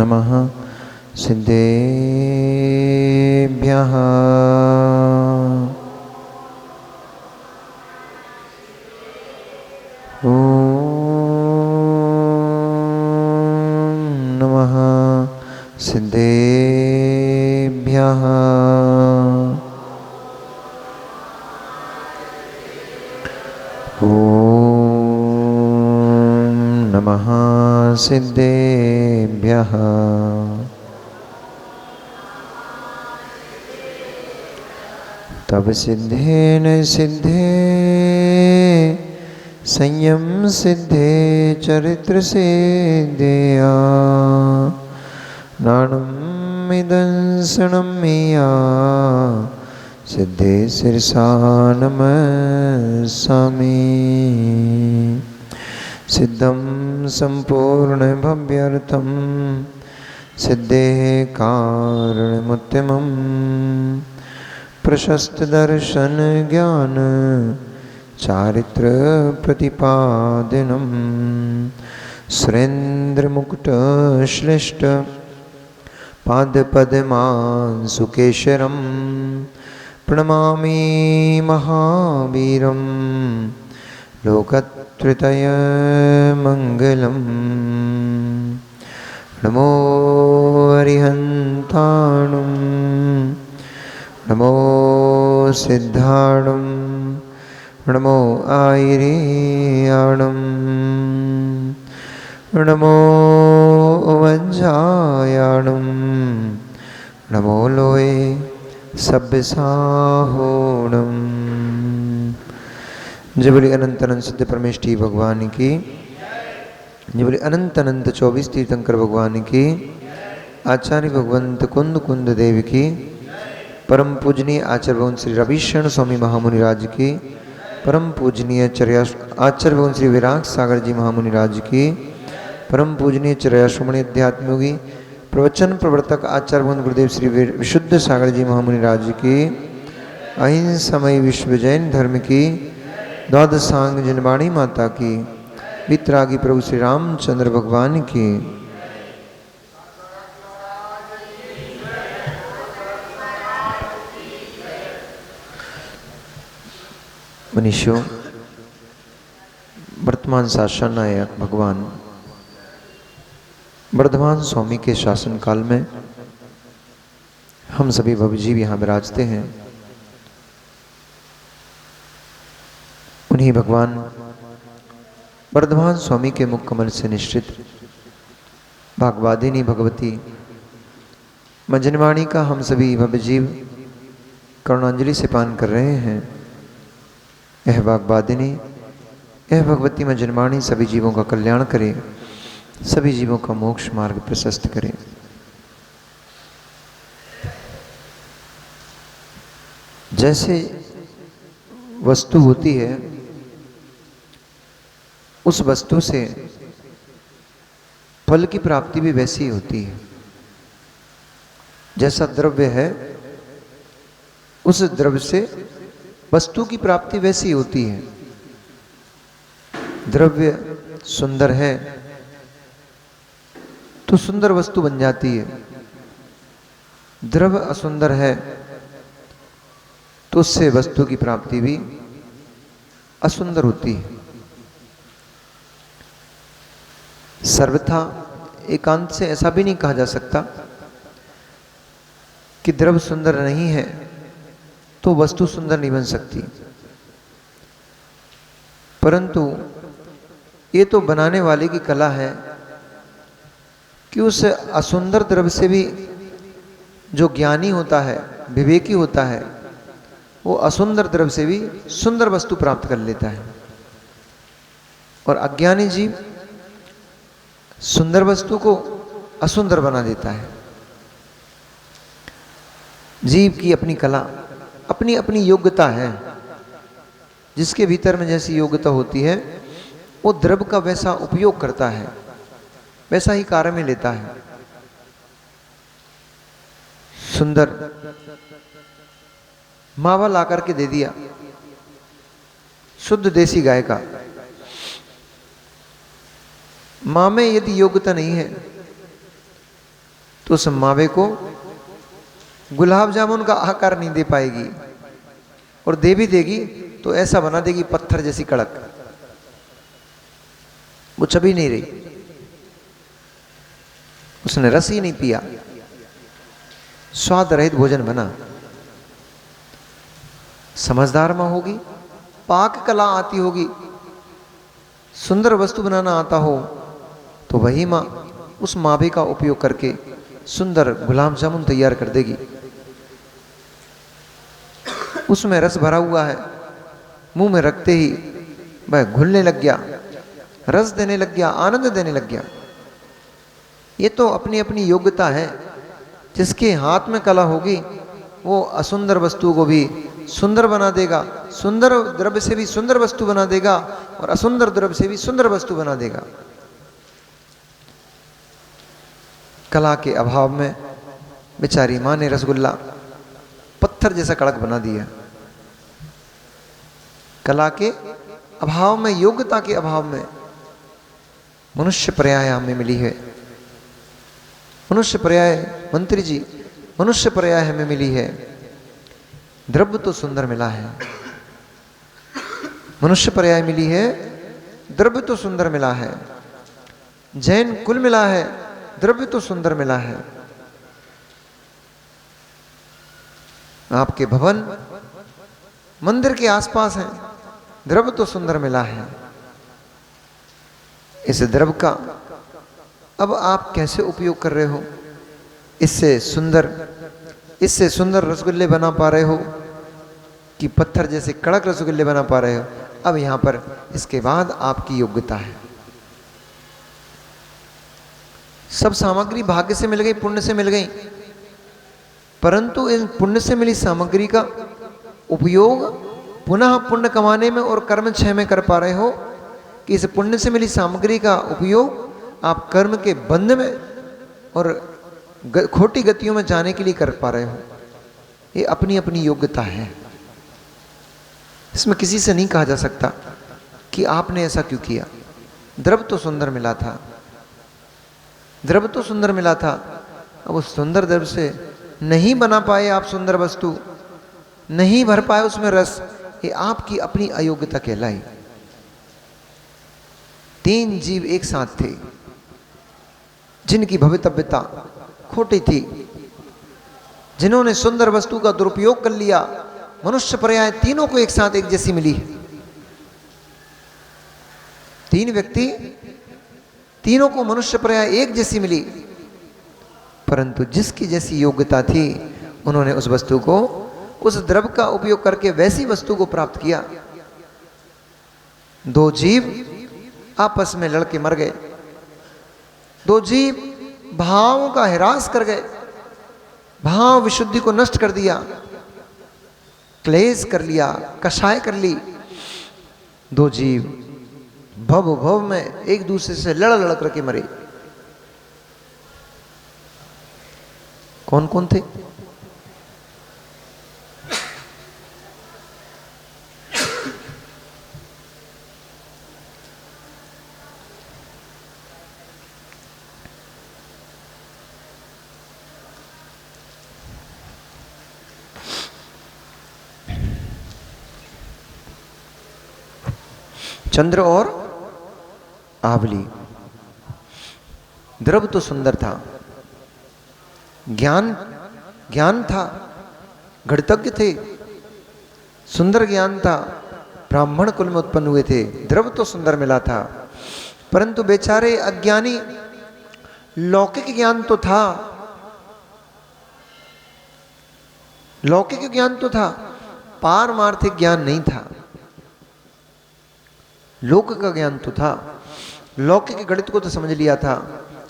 नमः सिद्धेभ्यः। नमः सिद्धेभ्यः। नमः सिद्धेभ्यः। तब सिद्धेन सिद्धे संयम सिद्धे चरित्र सिद्धेया नाणम इदंसनम मेया सिद्धे सिरसा नमस्सामि। सिद्धं संपूर्ण भव्यर्थं सिद्धे कारणमुत्तमं प्रशस्त दर्शन ज्ञान चारित्र प्रतिपादनम सुरेंद्र मुकुट श्रेष्ठ पाद पद्मांशुकेशरम प्रणमामि महावीरम लोकत्रय मंगलम। नमो अरिहंताणुं नमो सिद्धाणुं नमो आयर्याणं नमो वज्रायाणं नमो लोये सब्बसाहोणं। जय बोले अनंत अनंत सिद्ध परमेष्ठी भगवान की। जय बोले अनंत अनंत 24 तीर्थंकर भगवान की। आचार्य भगवंत कुंद कुंद देव की। परम पूजनीय आचार्य भगवान श्री रविशरण स्वामी महामुनि राज की। परम पूजनीय आचार्य भगवान श्री विराग सागर जी महामुनि राज की। परम पूजनीय चर्याश्रमणी अध्यात्म योगी प्रवचन प्रवर्तक आचार्य भगवान गुरुदेव श्री विशुद्ध सागर जी महामुनि राज की। अहिंसामयी विश्व जैन धर्म की। द्वादशांग जनवाणी माता की। वितरागी प्रभु श्री रामचंद्र भगवान की। मनीषियों, वर्तमान शासन नायक भगवान वर्धमान स्वामी के शासन काल में हम सभी भवजीव यहाँ विराजते हैं। उन्हीं भगवान वर्धमान स्वामी के मुख कमल से निश्चित भागवादिनी भगवती मंजनवाणी का हम सभी भवजीव करुणांजलि से पान कर रहे हैं। यह भागवादिनी, यह भगवती मंजनवाणी सभी जीवों का कल्याण करे, सभी जीवों का मोक्ष मार्ग प्रशस्त करे। जैसे वस्तु होती है, उस वस्तु से फल की प्राप्ति भी वैसी ही होती है। जैसा द्रव्य है, उस द्रव्य से वस्तु की प्राप्ति वैसी होती है। द्रव्य सुंदर है तो सुंदर वस्तु बन जाती है। द्रव्य असुंदर है तो उससे वस्तु की प्राप्ति भी असुंदर होती है। सर्वथा एकांत से ऐसा भी नहीं कहा जा सकता कि द्रव्य सुंदर नहीं है तो वस्तु सुंदर नहीं बन सकती। परंतु ये तो बनाने वाले की कला है कि उस असुंदर द्रव्य से भी जो ज्ञानी होता है, विवेकी होता है, वो असुंदर द्रव्य से भी सुंदर वस्तु प्राप्त कर लेता है। और अज्ञानी जीव सुंदर वस्तु को असुंदर बना देता है। जीव की अपनी कला, अपनी अपनी योग्यता है। जिसके भीतर में जैसी योग्यता होती है वो द्रव्य का वैसा उपयोग करता है, वैसा ही कार्य में लेता है। सुंदर मावा ला करके दे दिया, शुद्ध देसी गाय का। माँ में यदि योग्यता नहीं है तो उस मावे को गुलाब जामुन का आकार नहीं दे पाएगी, और दे भी देगी तो ऐसा बना देगी पत्थर जैसी कड़क, वो चबी नहीं रही, उसने रस ही नहीं पिया, स्वाद रहित भोजन बना। समझदार मां होगी, पाक कला आती होगी, सुंदर वस्तु बनाना आता हो, तो वही मां उस मावे का उपयोग करके सुंदर गुलाब जामुन तैयार कर देगी। उसमें रस भरा हुआ है, मुंह में रखते ही वह घुलने लग गया, रस देने लग गया, आनंद देने लग गया। ये तो अपनी अपनी योग्यता है। जिसके हाथ में कला होगी वो असुंदर वस्तु को भी सुंदर बना देगा, सुंदर द्रव्य से भी सुंदर वस्तु बना देगा, और असुंदर द्रव्य से भी सुंदर वस्तु बना देगा। कला के अभाव में बेचारी मां ने रसगुल्ला पत्थर जैसा कड़क बना दिया। कला के अभाव में, योग्यता के अभाव में मनुष्य पर्याय हमें मिली है। मनुष्य पर्याय, मंत्री जी, मनुष्य पर्याय हमें मिली है। द्रव्य तो सुंदर मिला है, मनुष्य पर्याय मिली है, द्रव्य तो सुंदर मिला है। जैन कुल मिला है, द्रव्य तो सुंदर मिला है। आपके भवन मंदिर के आसपास हैं, द्रव्य तो सुंदर मिला है। इस द्रव्य का अब आप कैसे उपयोग कर रहे हो? इससे सुंदर रसगुल्ले बना पा रहे हो कि पत्थर जैसे कड़क रसगुल्ले बना पा रहे हो? अब यहां पर इसके बाद आपकी योग्यता है। सब सामग्री भाग्य से मिल गई, पुण्य से मिल गई, परंतु इन पुण्य से मिली सामग्री का उपयोग पुनः पुण्य कमाने में और कर्म क्षय में कर पा रहे हो कि इस पुण्य से मिली सामग्री का उपयोग आप कर्म के बंध में और खोटी गतियों में जाने के लिए कर पा रहे हो? ये अपनी अपनी योग्यता है। इसमें किसी से नहीं कहा जा सकता कि आपने ऐसा क्यों किया। द्रव्य तो सुंदर मिला था, द्रव्य तो सुंदर मिला था, अब उस सुंदर द्रव्य से नहीं बना पाए आप सुंदर वस्तु, नहीं भर पाए उसमें रस, ये आपकी अपनी अयोग्यता कहलाई। 3 जीव एक साथ थे जिनकी भवितव्यता खोटी थी, जिन्होंने सुंदर वस्तु का दुरुपयोग कर लिया। मनुष्य पर्याय तीनों को एक साथ एक जैसी मिली। 3 व्यक्ति, तीनों को मनुष्य पर्याय एक जैसी मिली, परंतु जिसकी जैसी योग्यता थी उन्होंने उस वस्तु को, उस द्रव्य का उपयोग करके वैसी वस्तु को प्राप्त किया। 2 जीव आपस में लड़के मर गए, 2 जीव भावों का हिरास कर गए, भाव विशुद्धि को नष्ट कर दिया, क्लेश कर लिया, कषाय कर ली। 2 जीव भव भव में एक दूसरे से लड़ लड़ करके मरे। कौन कौन थे? चंद्र और आवली। द्रव्य तो सुंदर था, ज्ञान था, गणितज्ञ थे, सुंदर ज्ञान था, ब्राह्मण कुल में उत्पन्न हुए थे, द्रव्य तो सुंदर मिला था, परंतु बेचारे अज्ञानी। लौकिक ज्ञान तो था, लौकिक ज्ञान तो था, पारमार्थिक ज्ञान नहीं था। लोक का ज्ञान तो था, लौकिक गणित को तो समझ लिया था,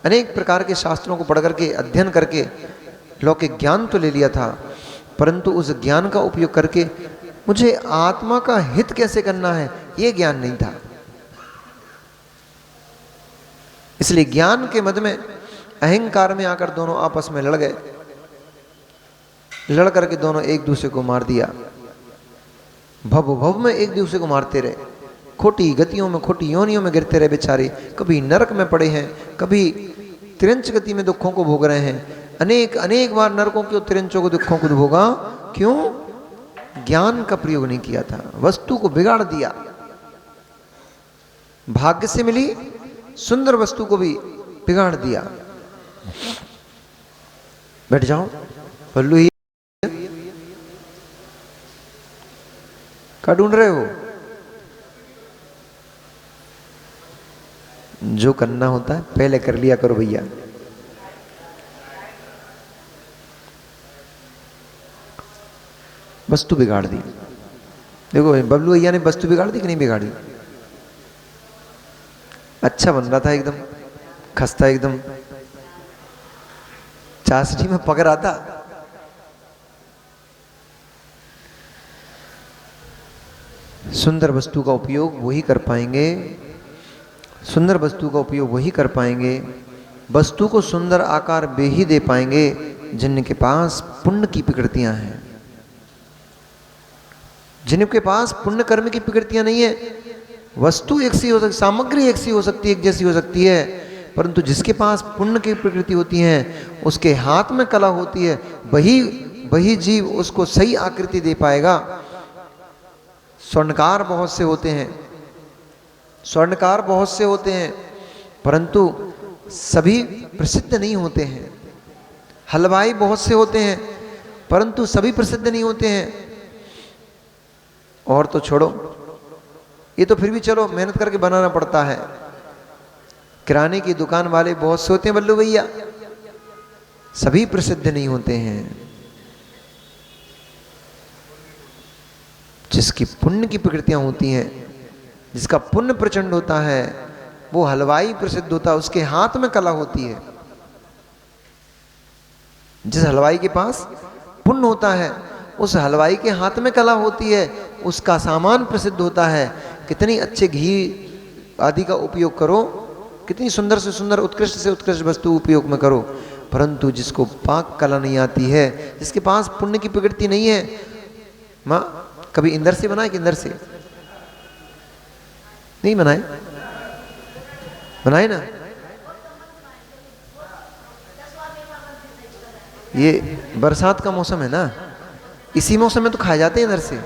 अनेक प्रकार के शास्त्रों को पढ़ करके अध्ययन करके लौकिक ज्ञान तो ले लिया था, परंतु उस ज्ञान का उपयोग करके मुझे आत्मा का हित कैसे करना है ये ज्ञान नहीं था। इसलिए ज्ञान के मद में अहंकार में आकर दोनों आपस में लड़ गए, लड़ करके दोनों एक दूसरे को मार दिया। भव भव में एक दूसरे को मारते रहे, खोटी गतियों में, खोटी योनियों में गिरते रहे बेचारे। कभी नरक में पड़े हैं, कभी तिरंच गति में दुखों को भोग रहे हैं, अनेक अनेक बार नरकों के तिरंचों को दुखों को भोगा। क्यों? ज्ञान का प्रयोग नहीं किया था, वस्तु को बिगाड़ दिया। भाग्य से मिली सुंदर वस्तु को भी बिगाड़ दिया। बैठ जाओ, पल्लू ही क्या ढूंढ रहे हो? जो करना होता है पहले कर लिया करो भैया। वस्तु बिगाड़ दी। देखो बबलू भैया ने वस्तु बिगाड़ दी कि नहीं बिगाड़ी? अच्छा बन रहा था एकदम, खस्ता एकदम, चाशनी में पक रहा था। सुंदर वस्तु का उपयोग वही कर पाएंगे, सुंदर वस्तु का उपयोग वही कर पाएंगे, वस्तु को सुंदर आकार वे ही दे पाएंगे जिनके पास पुण्य की प्रकृतियां हैं। जिनके पास पुण्य कर्म की प्रकृतियां नहीं है, वस्तु एक सी हो सकती, सामग्री एक सी हो सकती है, एक जैसी हो सकती है, परंतु जिसके पास पुण्य की प्रकृति होती है, उसके हाथ में कला होती है, वही जीव उसको सही आकृति दे पाएगा। स्वर्णकार बहुत से होते हैं, स्वर्णकार बहुत से होते हैं, परंतु सभी प्रसिद्ध नहीं होते हैं। हलवाई बहुत से होते हैं, परंतु सभी प्रसिद्ध नहीं होते हैं। और तो छोड़ो, ये तो फिर भी चलो मेहनत करके बनाना पड़ता है। किराने की दुकान वाले बहुत से होते हैं बल्लू भैया, सभी प्रसिद्ध नहीं होते हैं। जिसकी पुण्य की प्रकृतियां होती हैं, जिसका पुण्य प्रचंड होता है, वो हलवाई प्रसिद्ध होता है, उसके हाथ में कला होती है। जिस हलवाई के पास पुण्य होता है, उस हलवाई के हाथ में कला होती है, उसका सामान प्रसिद्ध होता है। कितनी अच्छे घी आदि का उपयोग करो, कितनी सुंदर से सुंदर, उत्कृष्ट से उत्कृष्ट वस्तु उपयोग में करो, परंतु जिसको पाक कला नहीं आती है, जिसके पास पुण्य की प्रकृति नहीं है। माँ कभी इंदर से बनाए कि इंदर से नहीं बनाए? बनाए ना। ये बरसात का मौसम है ना, इसी मौसम में तो खाए जाते हैं इंदर से।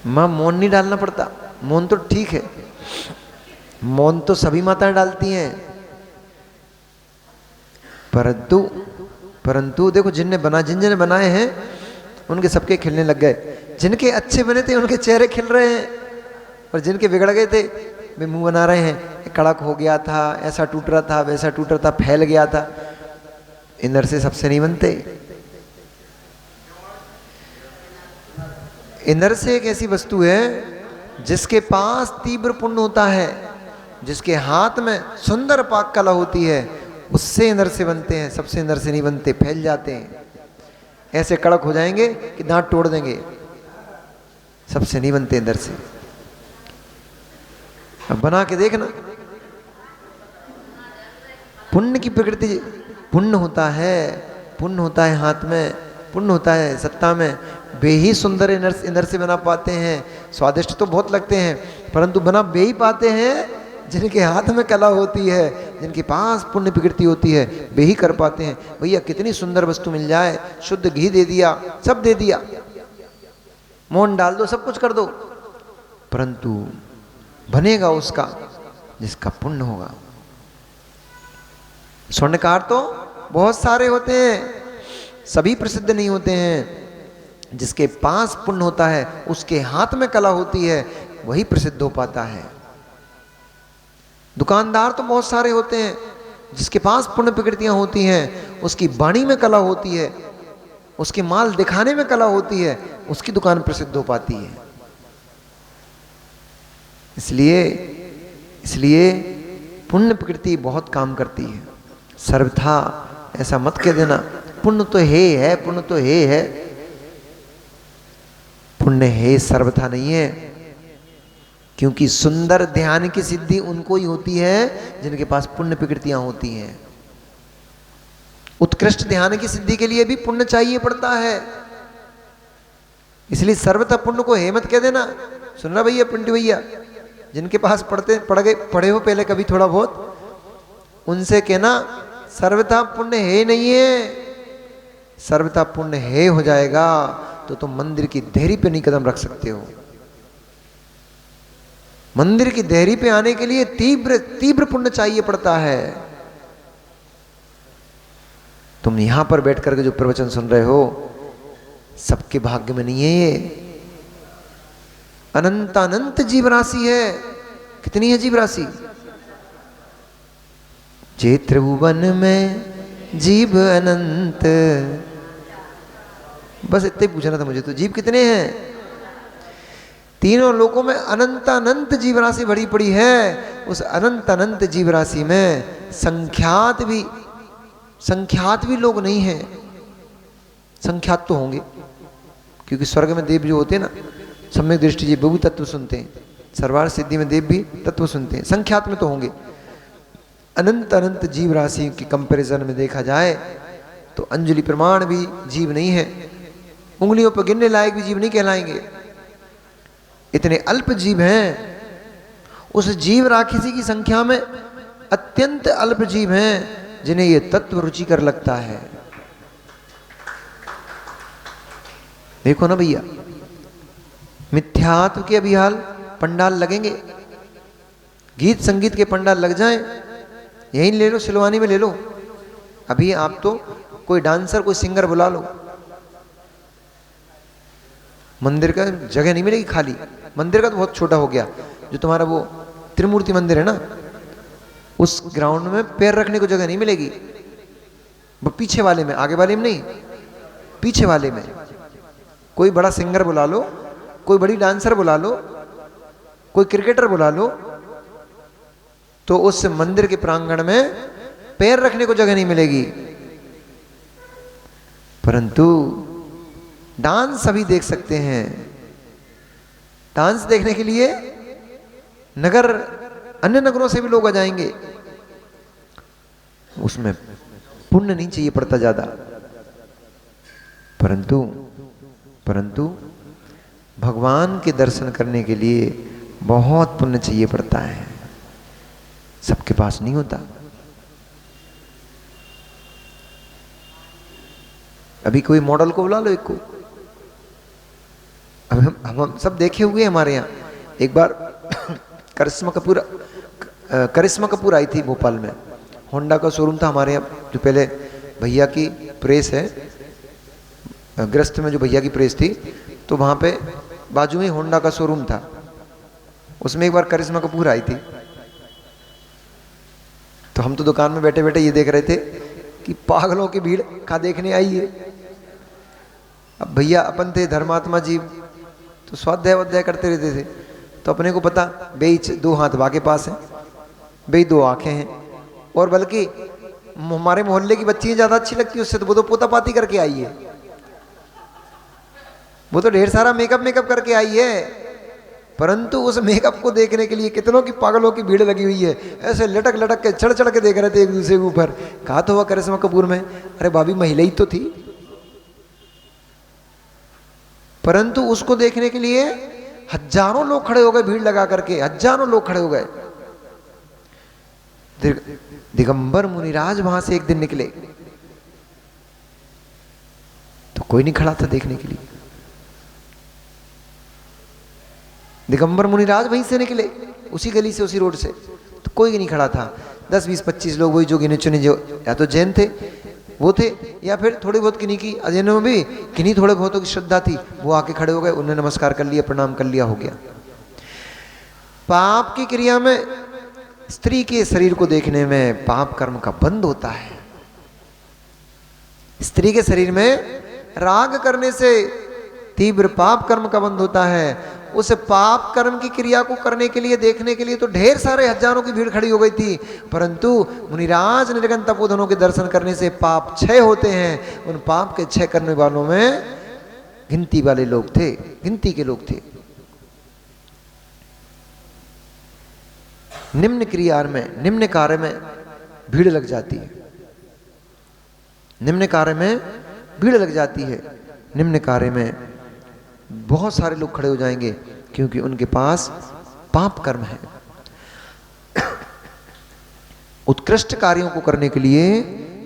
माँ मोन नहीं डालना पड़ता, मोन तो ठीक है, मोन तो सभी माताएं डालती हैं, परंतु देखो जिन जिन बनाए हैं उनके सबके खिलने लग गए। जिनके अच्छे बने थे उनके चेहरे खिल रहे हैं, और जिनके बिगड़ गए थे वे मुंह बना रहे हैं। कड़क हो गया था, ऐसा टूट रहा था, वैसा टूट रहा था, फैल गया था। इंदर से सबसे नहीं बनते। इंदर से एक ऐसी वस्तु है जिसके पास तीव्र पुण्य होता है, जिसके हाथ में सुंदर पाक कला होती है, उससे इंदर से बनते हैं। सबसे इंदर से नहीं बनते, फैल जाते हैं, ऐसे कड़क हो जाएंगे कि दांत तोड़ देंगे। सबसे नहीं बनते इंदर से। अब बना के देखना, पुण्य की प्रकृति, पुण्य होता है, पुण्य होता है हाथ में, पुण्य होता है सत्ता में, वे ही सुंदर इंदर से बना पाते हैं। स्वादिष्ट तो बहुत लगते हैं, परंतु बना वे ही पाते हैं जिनके हाथ में कला होती है, जिनके पास पुण्य प्रकृति होती है, वे ही कर पाते हैं। भैया कितनी सुंदर वस्तु मिल जाए, शुद्ध घी दे दिया, सब दे दिया, मोहन डाल दो, सब कुछ कर दो, परंतु बनेगा उसका जिसका पुण्य होगा। स्वर्णकार तो बहुत सारे होते हैं, सभी प्रसिद्ध नहीं होते हैं। जिसके पास पुण्य होता है, उसके हाथ में कला होती है, वही प्रसिद्ध हो पाता है। दुकानदार तो बहुत सारे होते हैं, जिसके पास पुण्य प्रकृतियां होती हैं, उसकी वाणी में कला होती है, उसके माल दिखाने में कला होती है, उसकी दुकान प्रसिद्ध हो पाती है। इसलिए पुण्य प्रकृति बहुत काम करती है। सर्वथा ऐसा मत कह देना पुण्य तो है, पुण्य तो है। पुण्य है सर्वथा नहीं है, क्योंकि सुंदर ध्यान की सिद्धि उनको ही होती है जिनके पास पुण्य प्रकृतियां होती हैं। उत्कृष्ट ध्यान की सिद्धि के लिए भी पुण्य चाहिए पड़ता है। इसलिए सर्वथा पुण्य को हे मत कह देना। सुन रहा भैया, पिंटू भैया, जिनके पास पढ़े हो पहले कभी थोड़ा बहुत, उनसे कहना सर्वथा पुण्य है नहीं है, सर्वथा पुण्य है हो जाएगा तो तुम मंदिर की देहरी पे नहीं कदम रख सकते हो। मंदिर की देहरी पे आने के लिए तीव्र तीव्र पुण्य चाहिए पड़ता है। तुम यहां पर बैठ करके जो प्रवचन सुन रहे हो, सबके भाग्य में नहीं है ये। अनंत अनंत जीव राशि है। कितनी है जीव राशि? जे त्रिभुवन में जीव अनंत, बस इतना ही पूछना था मुझे तो। जीव कितने हैं? तीनों लोकों में अनंत अनंत जीव राशि भरी पड़ी है। उस अनंत अनंत जीव राशि में संख्यात भी लोग नहीं हैं। संख्यात तो होंगे, क्योंकि स्वर्ग में देव जो होते हैं ना, सम्यक दृष्टि जीव वो भी तत्व सुनते हैं, सर्वार्थ सिद्धि में देव भी तत्व सुनते हैं। संख्यात में तो होंगे। अनंत अनंत जीव राशि की कंपैरिजन में देखा जाए तो अंजलि प्रमाण भी जीव नहीं है, उंगलियों पर गिनने लायक भी जीव नहीं कहलाएंगे। इतने अल्प जीव हैं। उस जीव राक्षसी की संख्या में अत्यंत अल्प जीव हैं जिन्हें ये तत्व रुचिकर लगता है। देखो ना भैया, मिथ्यात्व के अभी हाल पंडाल लगेंगे, गीत संगीत के पंडाल लग जाएं, यहीं ले लो, सिलवानी में ले लो। अभी आप तो कोई डांसर कोई सिंगर बुला लो, मंदिर का जगह नहीं मिलेगी खाली। मंदिर का तो बहुत छोटा हो गया। जो तुम्हारा वो त्रिमूर्ति मंदिर है ना, उस ग्राउंड में पैर रखने को जगह नहीं मिलेगी। वो पीछे वाले में, आगे वाले में नहीं, पीछे वाले में कोई बड़ा सिंगर बुला लो, कोई बड़ी डांसर बुला लो, कोई क्रिकेटर बुला लो, तो उस मंदिर के प्रांगण में पैर रखने को जगह नहीं मिलेगी। परंतु डांस सभी देख सकते हैं। डांस देखने के लिए नगर, अन्य नगरों से भी लोग आ जाएंगे। उसमें पुण्य नहीं चाहिए पड़ता ज्यादा, परंतु भगवान के दर्शन करने के लिए बहुत पुण्य चाहिए पड़ता है। सबके पास नहीं होता। अभी कोई मॉडल को बुला लो, एक को। अब हम सब देखे हुए हमारे यहाँ। एक बार करिश्मा कपूर आई थी भोपाल में। होंडा का शोरूम था हमारे यहाँ, जो पहले भैया की प्रेस है, ग्रस्त में जो भैया की प्रेस थी, तो वहाँ पे बाजू में होंडा का शोरूम था। उसमें एक बार करिश्मा कपूर आई थी। तो हम तो दुकान में बैठे बैठे ये देख रहे थे कि पागलों की भीड़ कहाँ देखने आई है। अब भैया अपन थे धर्मात्मा जीव, तो स्वाध्याय वाध्याय करते रहते थे। तो अपने को पता बेच दो हाथ बा के पास है, बेच दो आंखें हैं, और बल्कि हमारे मोहल्ले की बच्ची ज्यादा अच्छी लगती है उससे, तो वो तो पोता पाती करके आई है। वो तो ढेर सारा मेकअप करके आई है। परंतु उस मेकअप को देखने के लिए कितनों की पागलों की भीड़ लगी हुई है। ऐसे लटक लटक के चढ़ चढ़ के देख रहे थे एक दूसरे के ऊपर। कहा तो हुआ करिश्मा कपूर में, अरे भाभी महिला ही तो थी। परंतु उसको देखने के लिए हजारों लोग खड़े हो गए, भीड़ लगा करके हजारों लोग खड़े हो गए। दिगंबर मुनिराज वहां से एक दिन निकले तो कोई नहीं खड़ा था देखने के लिए। दिगंबर मुनिराज वहीं से निकले, उसी गली से, उसी रोड से, तो कोई नहीं खड़ा था। 10, 20, 25 लोग, वही जो गिने चुने, जो या तो जैन थे वो थे, या फिर थोड़ी बहुत किन्हीं की, अजैनों में भी किन्हीं थोड़े बहुतों की श्रद्धा थी, वो आके खड़े हो गए, उन्होंने नमस्कार कर लिया, प्रणाम कर लिया, हो गया। पाप की क्रिया में, स्त्री के शरीर को देखने में पाप कर्म का बंध होता है। स्त्री के शरीर में राग करने से तीव्र पाप कर्म का बंध होता है। उस पाप कर्म की क्रिया को करने के लिए, देखने के लिए तो ढेर सारे हजारों की भीड़ खड़ी हो गई थी। परंतु मुनिराज निर्गन तपोधनों के दर्शन करने से पाप क्षय होते हैं। उन पाप के क्षय करने वालों में गिनती वाले लोग थे, गिनती के लोग थे। निम्न क्रिया में, निम्न कार्य में भीड़ लग जाती है। निम्न कार्य में भीड़ लग जाती है। निम्न कार्य में बहुत सारे लोग खड़े हो जाएंगे, क्योंकि उनके पास पाप कर्म है। उत्कृष्ट कार्यों को करने के लिए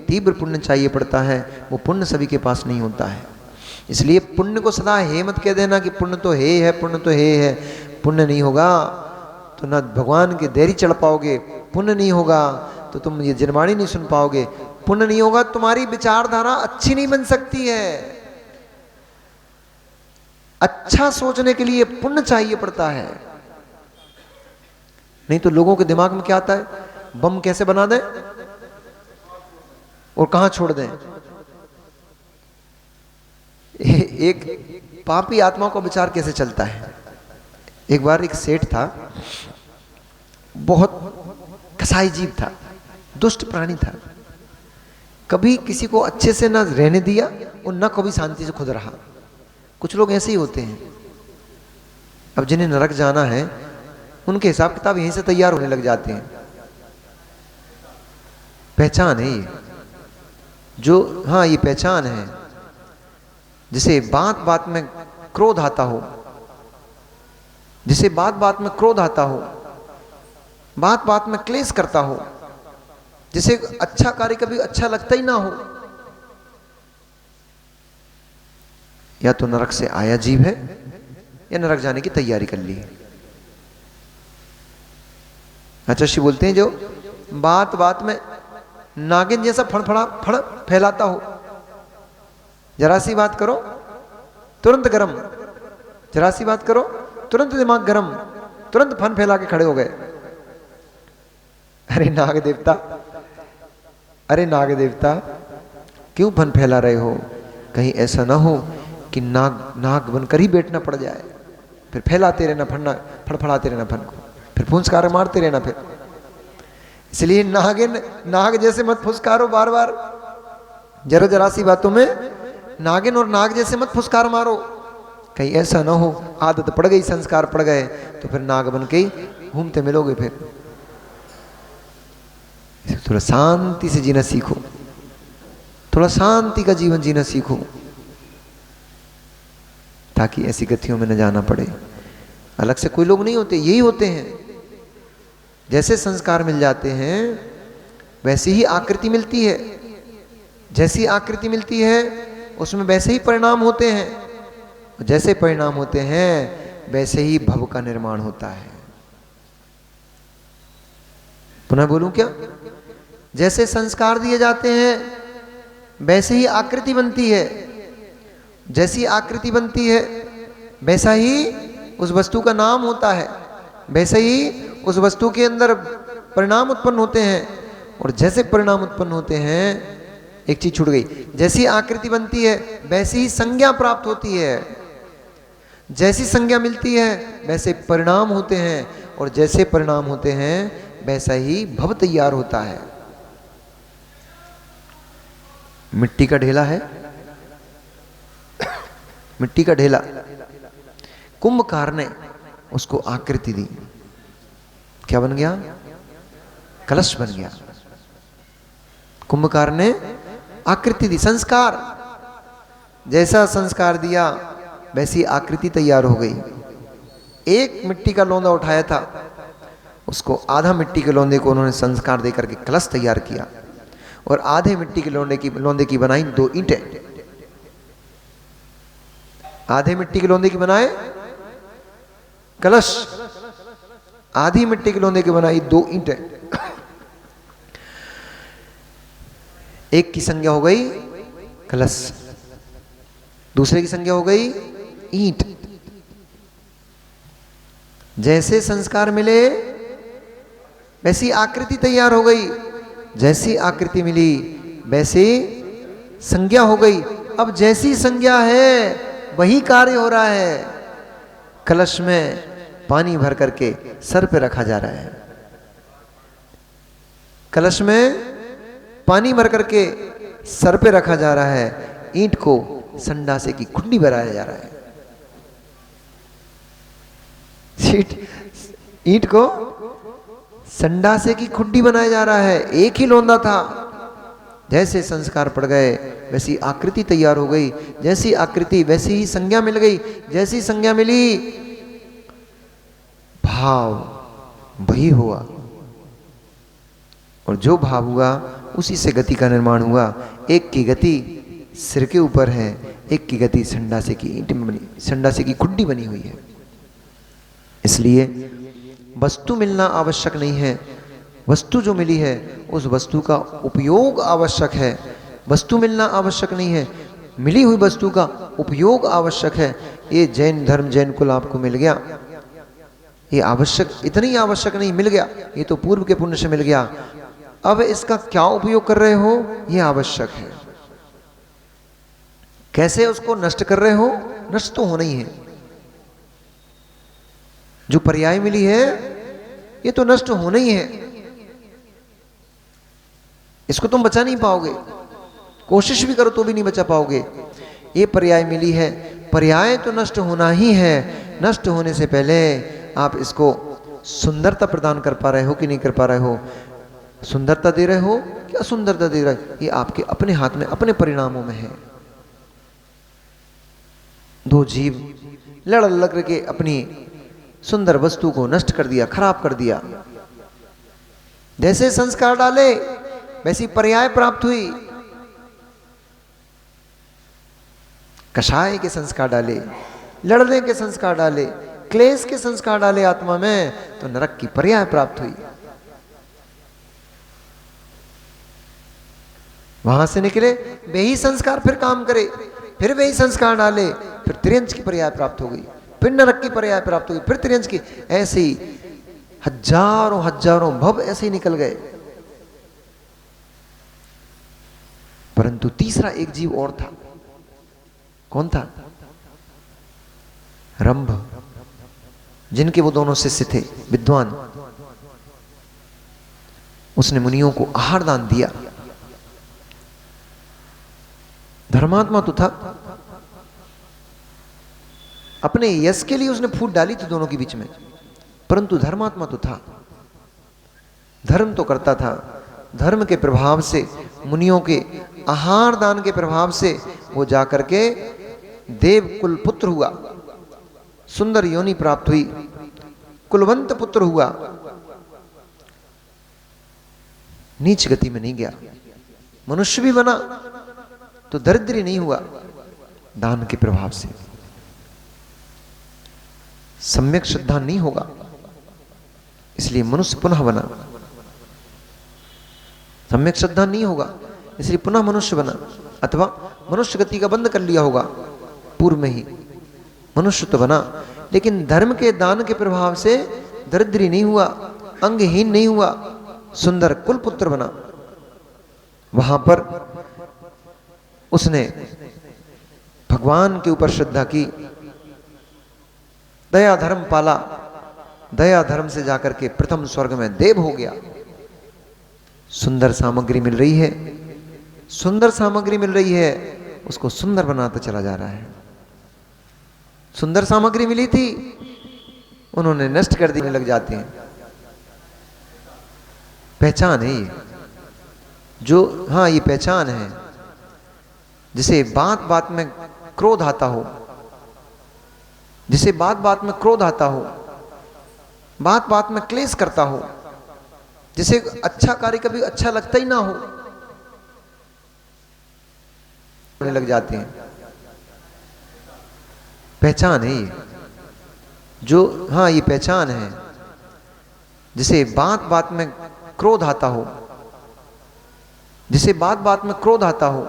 तीव्र पुण्य चाहिए पड़ता है, वो पुण्य सभी के पास नहीं होता है। इसलिए पुण्य को सदा हे मत कह देना कि पुण्य तो है, पुण्य तो है। पुण्य नहीं होगा तो ना भगवान के देरी चढ़ पाओगे, पुण्य नहीं होगा तो तुम ये जिनवाणी नहीं सुन पाओगे, पुण्य नहीं होगा तुम्हारी विचारधारा अच्छी नहीं बन सकती है। अच्छा सोचने के लिए पुण्य चाहिए पड़ता है, नहीं तो लोगों के दिमाग में क्या आता है, बम कैसे बना दें और कहां छोड़ दें। एक पापी आत्मा को विचार कैसे चलता है। एक बार एक सेठ था, बहुत कसाई जीव था, दुष्ट प्राणी था, कभी किसी को अच्छे से ना रहने दिया और ना कभी शांति से खुद रहा। कुछ लोग ऐसे ही होते हैं। अब जिन्हें नरक जाना है उनके हिसाब किताब यहीं से तैयार होने लग जाते हैं। पहचान है ये, जो हाँ ये पहचान है, जिसे बात बात में क्रोध आता हो, जिसे बात बात में क्रोध आता हो, बात बात में क्लेश करता हो, जिसे अच्छा कार्य कभी अच्छा लगता ही ना हो, या तो नरक से आया जीव है या नरक जाने की तैयारी कर ली है। आचार्य बोलते हैं जो बात बात में नागिन जैसा फड़फड़ा फड़ फैलाता हो, जरा सी बात करो तुरंत गरम, जरा सी बात करो तुरंत दिमाग गरम, तुरंत फन फैला के खड़े हो गए। अरे नाग देवता, अरे नाग देवता क्यों फन फैला रहे हो, कहीं ऐसा ना हो कि नाग बनकर ही बैठना पड़ जाए, फिर फैलाते रहना फड़ना, फड़फड़ाते रहना फन को, फिर फुंसकार मारते रहना। फिर इसलिए नाग जैसे मत फुसकारो बार बार, जरा जरा सी बातों में नागिन और नाग जैसे मत फुसकार मारो, कहीं ऐसा ना हो आदत पड़ गई, संस्कार पड़ गए तो फिर नाग बन के ही घूमते मिलोगे। फिर थोड़ा शांति से जीना सीखो, थोड़ा शांति का जीवन जीना सीखो, ताकि ऐसी गतियों में न जाना पड़े। अलग से कोई लोग नहीं होते, यही होते हैं। जैसे संस्कार मिल जाते हैं वैसी ही आकृति मिलती है, जैसी आकृति मिलती है उसमें वैसे ही परिणाम होते हैं, जैसे परिणाम होते हैं वैसे ही भव का निर्माण होता है। पुनः बोलूं क्या, जैसे संस्कार दिए जाते हैं वैसे ही आकृति बनती है, जैसी आकृति बनती है वैसा ही उस वस्तु का नाम होता है, वैसे ही उस वस्तु के अंदर परिणाम उत्पन्न होते हैं, और जैसे परिणाम उत्पन्न होते हैं, एक चीज छूट गई, जैसी आकृति बनती है वैसी ही संज्ञा प्राप्त होती है, जैसी संज्ञा मिलती है वैसे परिणाम होते हैं, और जैसे परिणाम होते हैं वैसा ही भव तैयार होता है। मिट्टी का ढेला है, मिट्टी का ढेला, कुंभकार ने उसको आकृति दी, क्या बन गया, कलश बन गया। कुंभकार ने आकृति दी, संस्कार, जैसा संस्कार दिया वैसी आकृति तैयार हो गई। एक मिट्टी का लोंदा उठाया था, उसको आधा मिट्टी के लोंदे को उन्होंने संस्कार देकर के कलश तैयार किया, और आधे मिट्टी के लोंदे की बनाई 2 ईंटें। आधे मिट्टी के लोंदे की बनाए कलश, आधी मिट्टी के लोंदे की बनाई 2 ईंटें। एक की संज्ञा हो गई कलश, दूसरे की संज्ञा हो गई ईंट। जैसे संस्कार मिले वैसी आकृति तैयार हो गई, जैसी आकृति मिली वैसी संज्ञा हो गई। अब जैसी संज्ञा है वही कार्य हो रहा है। कलश में पानी भर करके सर पे रखा जा रहा है, कलश में पानी भर करके सर पे रखा जा रहा है, ईंट को संडासे की खुड्डी बनाया जा रहा है। ईंट को संडासे की खुड्डी बनाया जा रहा है। एक ही लोंदा था, जैसे संस्कार पड़ गए वैसी आकृति तैयार हो गई, जैसी आकृति वैसी ही संज्ञा मिल गई, जैसी संज्ञा मिली भाव वही हुआ। और जो भाव हुआ उसी से गति का निर्माण हुआ। एक की गति सिर के ऊपर है, एक की गति संडासे की ईंट में बनी, संडासे की खुड्डी बनी हुई है। इसलिए वस्तु मिलना आवश्यक नहीं है, वस्तु जो मिली है उस वस्तु का उपयोग आवश्यक है। वस्तु मिलना आवश्यक नहीं है, मिली हुई वस्तु का उपयोग आवश्यक है। ये जैन धर्म, जैन कुल आपको मिल गया, ये आवश्यक, इतनी आवश्यक नहीं, मिल गया, ये तो पूर्व के पुण्य से मिल गया। अब इसका क्या उपयोग कर रहे हो ये आवश्यक है। कैसे उसको नष्ट कर रहे हो, नष्ट तो होना ही है। जो पर्याय मिली है ये तो नष्ट होना ही है, इसको तुम बचा नहीं पाओगे, कोशिश भी करो तो भी नहीं बचा पाओगे। ये पर्याय मिली है, पर्याय तो नष्ट होना ही है। नष्ट होने से पहले आप इसको सुंदरता प्रदान कर पा रहे हो कि नहीं कर पा रहे हो, सुंदरता दे रहे हो कि असुंदरता दे रहे हो, ये आपके अपने हाथ में, अपने परिणामों में है। दो जीव लड़ लड़ करके अपनी सुंदर वस्तु को नष्ट कर दिया, खराब कर दिया। जैसे संस्कार डाले वैसी पर्याय प्राप्त हुई। कषाय के संस्कार डाले, लड़ने के संस्कार डाले, क्लेश के संस्कार डाले आत्मा में, तो नरक की पर्याय प्राप्त हुई। वहां से निकले वे ही संस्कार फिर काम करे, फिर वे ही संस्कार डाले, फिर त्रियंच की पर्याय प्राप्त हो गई, फिर नरक की पर्याय प्राप्त हो गई, फिर त्रियंच की। ऐसे ही हजारों हजारों भव ऐसे ही निकल गए। परंतु तीसरा एक जीव और था। कौन था? रंभ, जिनके वो दोनों शिष्य थे, विद्वान। उसने मुनियों को आहार दान दिया। धर्मात्मा तो था, अपने यश के लिए उसने फूट डाली थी दोनों के बीच में, परंतु धर्मात्मा तो था, धर्म तो करता था। धर्म के प्रभाव से, मुनियों के आहार दान के प्रभाव से वो जाकर के देव कुल पुत्र हुआ, सुंदर योनि प्राप्त हुई, कुलवंत पुत्र हुआ, नीच गति में नहीं गया, मनुष्य भी बना तो दरिद्री नहीं हुआ दान के प्रभाव से। सम्यक श्रद्धा नहीं होगा इसलिए मनुष्य पुनः बना, सम्यक श्रद्धा नहीं होगा इसलिए पुनः मनुष्य बना, अथवा मनुष्य गति का बंद कर लिया होगा पूर्व में ही, मनुष्य तो बना लेकिन धर्म के दान के प्रभाव से दरिद्री नहीं हुआ, अंगहीन नहीं हुआ, सुंदर कुल पुत्र बना। वहां पर उसने भगवान के ऊपर श्रद्धा की, दया धर्म पाला, दया धर्म से जाकर के प्रथम स्वर्ग में देव हो गया। सुंदर सामग्री मिल रही है, सुंदर सामग्री मिल रही है, उसको सुंदर बनाता चला जा रहा है। सुंदर सामग्री मिली थी, उन्होंने नष्ट कर देने लग जाते हैं। पहचान है ये, जो, हाँ ये पहचान है, जिसे बात बात में क्रोध आता हो, जिसे बात बात में क्रोध आता हो, बात बात में क्लेश करता हो, जिसे अच्छा कार्य कभी अच्छा लगता ही ना हो, लग जाते हैं। पहचान है ये, जो, हाँ ये पहचान है, जिसे बात बात में क्रोध आता हो, जिसे बात बात में क्रोध आता हो,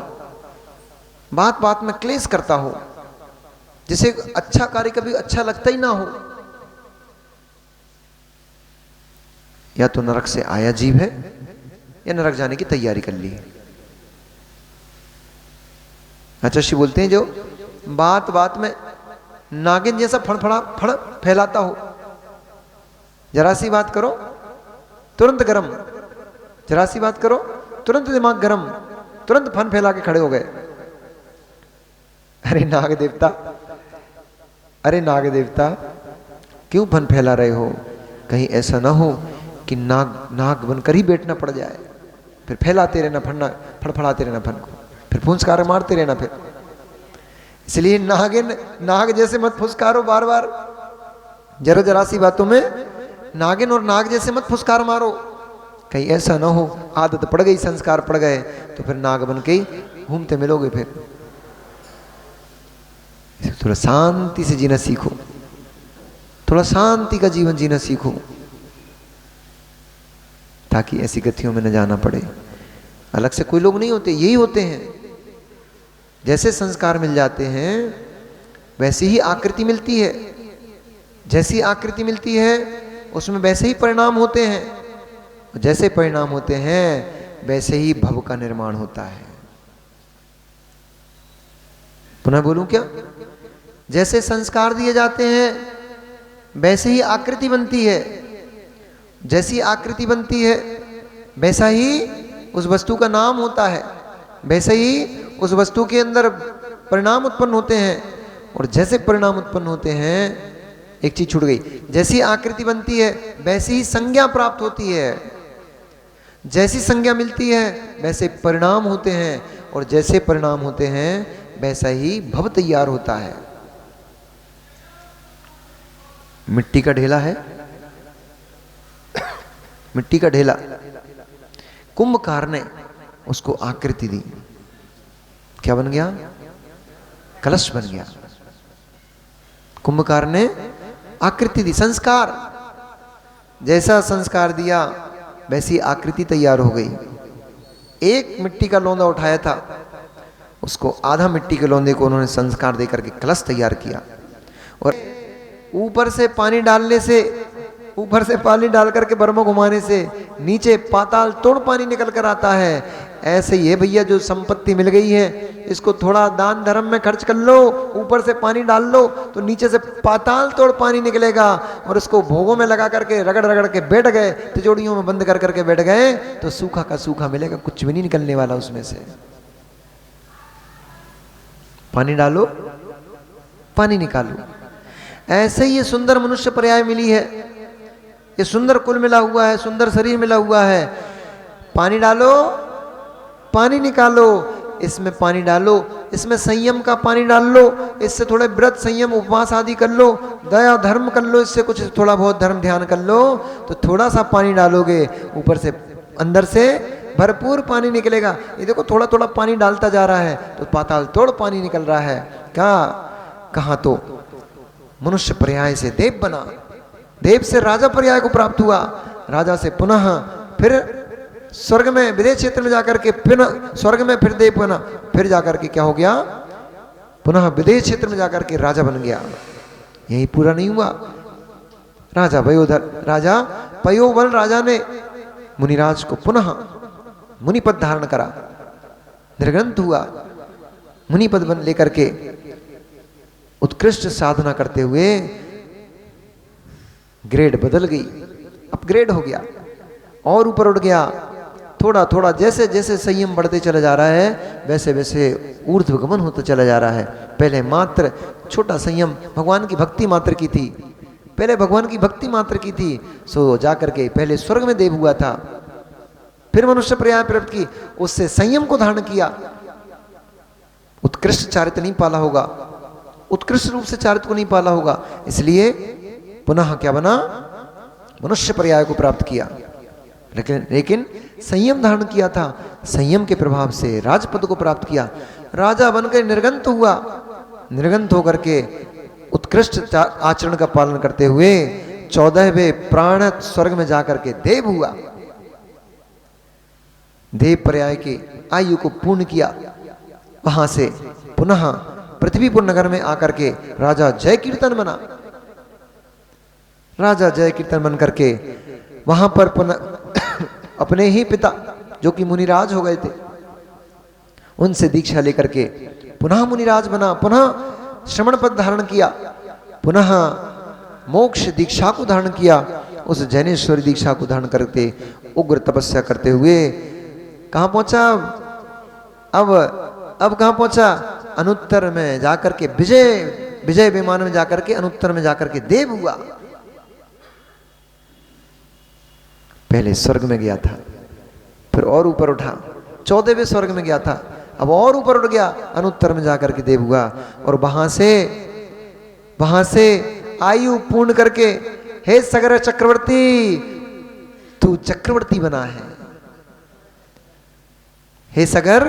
बात बात में क्लेश करता हो, जिसे अच्छा कार्य कभी अच्छा लगता ही ना हो, या तो नरक से आया जीव है या नरक जाने की तैयारी कर ली है। आचार्य बोलते हैं जो बात बात में नागिन जैसा फड़फड़ा फड़ फैलाता हो, जरा सी बात करो तुरंत गरम, जरा सी बात करो तुरंत दिमाग गरम, तुरंत फन फैला के खड़े हो गए। अरे नाग देवता, अरे नाग देवता क्यों फन फैला रहे हो? कहीं ऐसा ना हो कि नाग बनकर ही बैठना पड़ जाए, फिर फैलाते रहना फन्ना, फड़फड़ाते रहना फन को, फिर फुंसकार मारते रहना। फिर इसलिए नाग जैसे मत फुसकारो बार बार, जरा जरा सी बातों में नागिन और नाग जैसे मत फुसकार मारो, कहीं ऐसा ना हो आदत पड़ गई, संस्कार पड़ गए तो फिर नाग बन के ही घूमते मिलोगे। फिर थोड़ा शांति से जीना सीखो, थोड़ा शांति का जीवन जीना सीखो, ताकि ऐसी गतियों में न जाना पड़े। अलग से कोई लोग नहीं होते, यही होते हैं। जैसे संस्कार मिल जाते हैं वैसी ही आकृति मिलती है, जैसी आकृति मिलती है उसमें वैसे ही परिणाम होते हैं, जैसे परिणाम होते हैं वैसे ही भव का निर्माण होता है। पुनः बोलूं क्या? जैसे संस्कार दिए जाते हैं वैसे ही आकृति बनती है, जैसी आकृति बनती है वैसा ही उस वस्तु का नाम होता है, वैसे ही उस वस्तु के अंदर परिणाम उत्पन्न होते हैं। और जैसे परिणाम उत्पन्न होते हैं, एक चीज छूट गई, जैसी आकृति बनती है वैसी ही संज्ञा प्राप्त होती है, जैसी संज्ञा मिलती है वैसे परिणाम होते हैं, और जैसे परिणाम होते हैं वैसा ही भव तैयार होता है। मिट्टी का ढेला है, मिट्टी का ढेला, कुंभकार ने उसको आकृति दी, क्या बन गया? कलश बन गया। कुंभकार ने आकृति दी, संस्कार, जैसा संस्कार दिया वैसी आकृति तैयार हो गई। एक मिट्टी का लोंदा उठाया था, उसको आधा मिट्टी के लोंदे को उन्होंने संस्कार देकर के कलश तैयार किया। और ऊपर से पानी डालने से, ऊपर से पानी डाल करके बर्मा घुमाने से नीचे पाताल तोड़ पानी निकल कर आता है। ऐसे ही है भैया, जो संपत्ति मिल गई है इसको थोड़ा दान धर्म में खर्च कर लो, ऊपर से पानी डाल लो तो नीचे से पाताल तोड़ पानी निकलेगा। और इसको भोगों में लगा करके रगड़ रगड़ के बैठ गए, तिजोड़ियों में बंद कर करके बैठ गए तो सूखा का सूखा मिलेगा, कुछ भी नहीं निकलने वाला उसमें से। पानी डालो, पानी निकालो। ऐसे ही ये सुंदर मनुष्य पर्याय मिली है, ये सुंदर कुल मिला हुआ है, सुंदर शरीर मिला हुआ है। पानी डालो, पानी निकालो, इसमें पानी डालो, इसमें संयम का पानी डाल लो, इससे थोड़े व्रत संयम उपवास आदि कर लो, दया धर्म कर लो, इससे कुछ थोड़ा बहुत धर्म ध्यान कर लो, तो थोड़ा सा पानी डालोगे, ऊपर से अंदर से भरपूर पानी निकलेगा। ये देखो थोड़ा थोड़ा पानी डालता जा रहा है तो पाताल तोड़ पानी निकल रहा है। क्या कहा? तो मनुष्य पर्याय से देव बना, देव से राजा पर्याय को प्राप्त हुआ, राजा से पुनः फिर स्वर्ग में विदेश क्षेत्र में जाकर के पुनः स्वर्ग में फिर देव बना, फिर जाकर के क्या हो गया? पुनः विदेश क्षेत्र में जाकर के राजा बन गया। यही पूरा नहीं हुआ, राजा पयोधर, राजा पयोवल राजा ने मुनिराज को पुनः मुनिपद धारण करा, निर्ग्रंथ हुआ, मुनिपद बन लेकर के उत्कृष्ट साधना करते हुए ग्रेड बदल गई, अपग्रेड हो गया और ऊपर उठ गया। थोड़ा थोड़ा जैसे जैसे संयम बढ़ते चला जा रहा है वैसे वैसे ऊर्ध्वगमन होता चला जा रहा है। पहले मात्र छोटा संयम भगवान की भक्ति मात्र की थी, पहले भगवान की भक्ति मात्र की थी, सो जाकर के पहले स्वर्ग में देव हुआ था, फिर मनुष्य पर्याय प्राप्त की, उससे संयम को धारण किया। उत्कृष्ट चारित्र नहीं पाला होगा, उत्कृष्ट रूप से चारित्र को नहीं पाला होगा, इसलिए पुनः क्या बना? मनुष्य पर्याय को प्राप्त किया। लेकिन संयम धारण किया था, संयम के प्रभाव से राजपद को प्राप्त किया, राजा बनकर निर्गंत हुआ, निर्गंत होकर के उत्कृष्ट आचरण का पालन करते हुए 14वें प्राण स्वर्ग में जाकर के देव हुआ। देव पर्याय की आयु को पूर्ण किया, वहां से पुनः पृथ्वीपुर नगर में आकर के राजा जय कीर्तन बना। राजा जय कीर्तन बन करके वहां पर पुनः अपने ही पिता जो कि मुनिराज हो गए थे उनसे दीक्षा लेकर के पुनः मुनिराज बना, पुनः श्रमण पद धारण किया, पुनः मोक्ष दीक्षा को धारण किया। उस जैनेश्वरी दीक्षा को धारण करते उग्र तपस्या करते हुए कहां पहुंचा? अब कहां पहुंचा? अनुत्तर में जाकर के विजय विमान में जाकर के अनुत्तर में जाकर के देव हुआ। पहले स्वर्ग में गया था, फिर और ऊपर उठा, 14वें स्वर्ग में गया था, अब और ऊपर उठ गया, अनुत्तर में जाकर के देव हुआ। और वहां से आयु पूर्ण करके हे सगर चक्रवर्ती तू चक्रवर्ती बना है। हे सगर,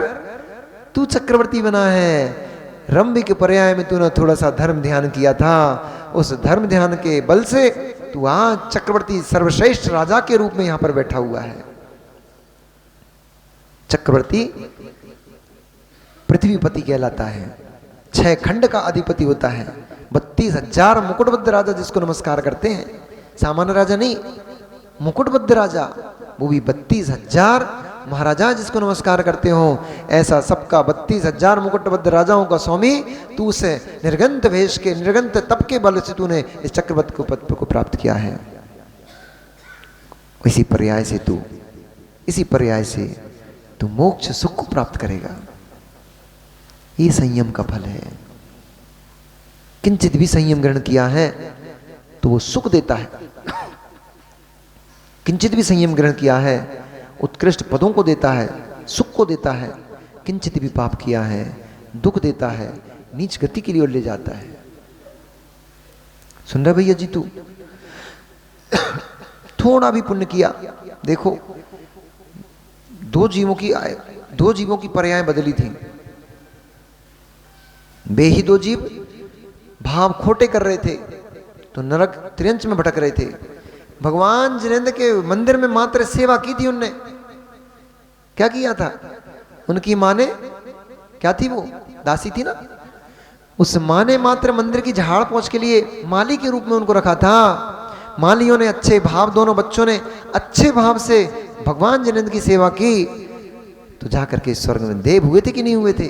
तू चक्रवर्ती बना है। रंभ के पर्याय में तूने थोड़ा सा धर्म ध्यान किया था, उस धर्म ध्यान के बल से तू आज चक्रवर्ती सर्वश्रेष्ठ राजा के रूप में यहां पर बैठा हुआ है। चक्रवर्ती पृथ्वीपति कहलाता है, 6 खंड का अधिपति होता है, 32,000 मुकुटबद्ध राजा जिसको नमस्कार करते हैं, सामान्य राजा नहीं, मुकुटबद्ध राजा, वो भी 32,000 महाराजा जिसको नमस्कार करते हो। ऐसा सबका 32,000 मुकुटबद्ध राजाओं का स्वामी तू उसे निर्गंत भेष के, निर्गंत तप के बल से तूने इस चक्रवर्ती को पद को प्राप्त किया है। इसी पर्याय से तू मोक्ष सुख को प्राप्त करेगा। ये संयम का फल है। किंचित भी संयम ग्रहण किया है तो वो सुख देता है। किंचित भी संयम ग्रहण किया है उत्कृष्ट पदों को देता है, सुख को देता है। किंचित भी पाप किया है दुख देता है, नीच गति के लिए ओर ले जाता है। सुन रहे भैया जी? तू थोड़ा भी पुण्य किया, देखो दो जीवों की पर्याय बदली थी। बेही 2 जीव भाव खोटे कर रहे थे तो नरक त्रियंच में भटक रहे थे। भगवान जिनेंद्र के मंदिर में मात्र सेवा की थी उनने। क्या किया था? उनकी माँ ने, क्या थी वो, दासी थी ना, उस माँ ने मात्र मंदिर की झाड़ पोंछ के लिए माली के रूप में उनको रखा था। मालियों ने अच्छे भाव, दोनों बच्चों ने अच्छे भाव से भगवान जिनेंद्र की सेवा की तो जाकर के स्वर्ग में देव हुए थे कि नहीं हुए थे?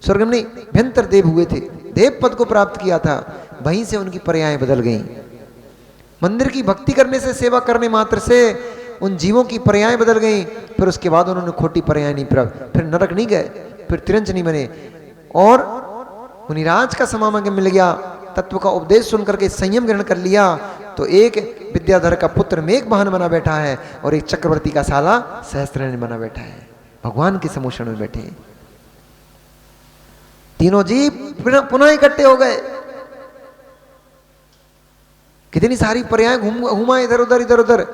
स्वर्ग में नहीं, भयंकर देव हुए थे, देव पद को प्राप्त किया था। वहीं से उनकी पर्याय बदल गई। मंदिर की भक्ति करने से, सेवा करने मात्र से उन जीवों की पर्याय बदल गई। फिर उसके बाद उन्होंने खोटी पर्याय नहीं प्राप्त, फिर नरक नहीं गए, फिर तिरंज नहीं बने और मुनिराज का समागम मिल गया। तत्व का उपदेश सुन करके संयम ग्रहण कर लिया तो एक विद्याधर का पुत्र मेघवाहन बना बैठा है और एक चक्रवर्ती का साला सहस्त्रनयन बना बैठा है। भगवान के समूषण में बैठे हैं। तीनों जीव पुनः इकट्ठे हो गए। कितनी सारी पर्याय घुमा इधर उधर।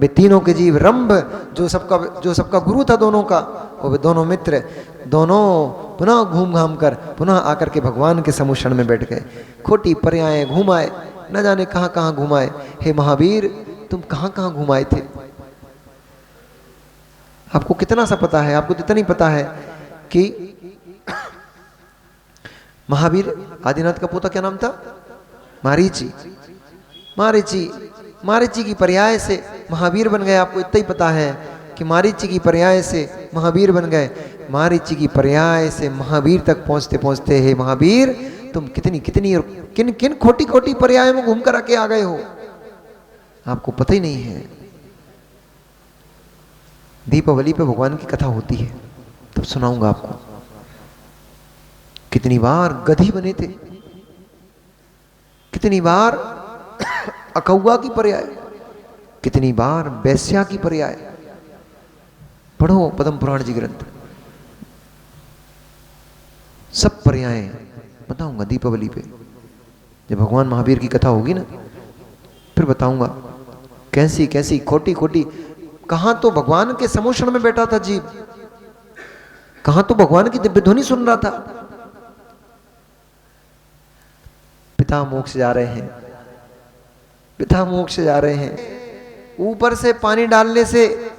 वे तीनों के जीव, रंभ जो सबका गुरु था दोनों का, और वे दोनों मित्र, दोनों पुनः घूम घाम कर पुनः आकर के भगवान के समूषण में बैठ गए। खोटी पर्याय घुमाए, न जाने कहां कहां घुमाए। हे महावीर, तुम कहां कहां घुमाए थे? आपको कितना सा पता है? आपको इतना ही पता है कि महावीर, आदिनाथ का पोता क्या नाम था? मारीची की पर्याय से महावीर बन गए। आपको इतना ही पता है कि मारीची की पर्याय से महावीर बन गए। मारीची की पर्याय से महावीर तक पहुंचते पहुंचते, हे महावीर, तुम कितनी और किन खोटी पर्यायों में घूम कर आके आ गए हो, आपको पता ही नहीं है। दीपावली पे भगवान की कथा होती है, तब सुनाऊंगा आपको। कितनी बार गधी बने थे, कितनी बार अकौआ की पर्याय, कितनी बार वैश्या की पर्याय। पढ़ो पद्म पुराण जी ग्रंथ, सब पर्याय बताऊंगा दीपावली पे। जब भगवान महावीर की कथा होगी ना, फिर बताऊंगा कैसी कैसी खोटी कहां तो भगवान के समूषण में बैठा था जीव, कहां तो भगवान की दिव्य ध्वनि सुन रहा था। पिता मोक्ष जा रहे हैं, पिता मोक्ष जा रहे हैं। ऊपर से पानी डालने से,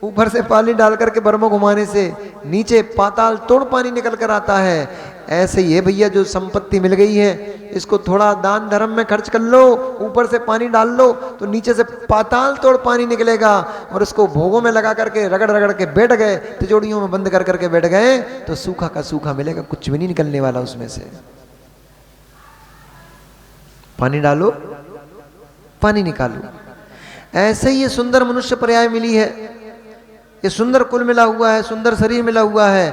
ऊपर से पानी डाल करके बर्मा घुमाने से नीचे पाताल तोड़ पानी निकल कर आता है। ऐसे ही है भैया, जो संपत्ति मिल गई है इसको थोड़ा दान धर्म में खर्च कर लो, ऊपर से पानी डाल लो तो नीचे से पाताल तोड़ पानी निकलेगा। और उसको भोगों में लगा करके रगड़ के बैठ गए, तिजोड़ियों में बंद कर करके बैठ गए तो सूखा का सूखा मिलेगा, कुछ भी नहीं निकलने वाला उसमें से। पानी डालो, पानी निकालो। ऐसे ही ये सुंदर मनुष्य पर्याय मिली है, ये सुंदर कुल मिला हुआ है, सुंदर शरीर मिला हुआ है।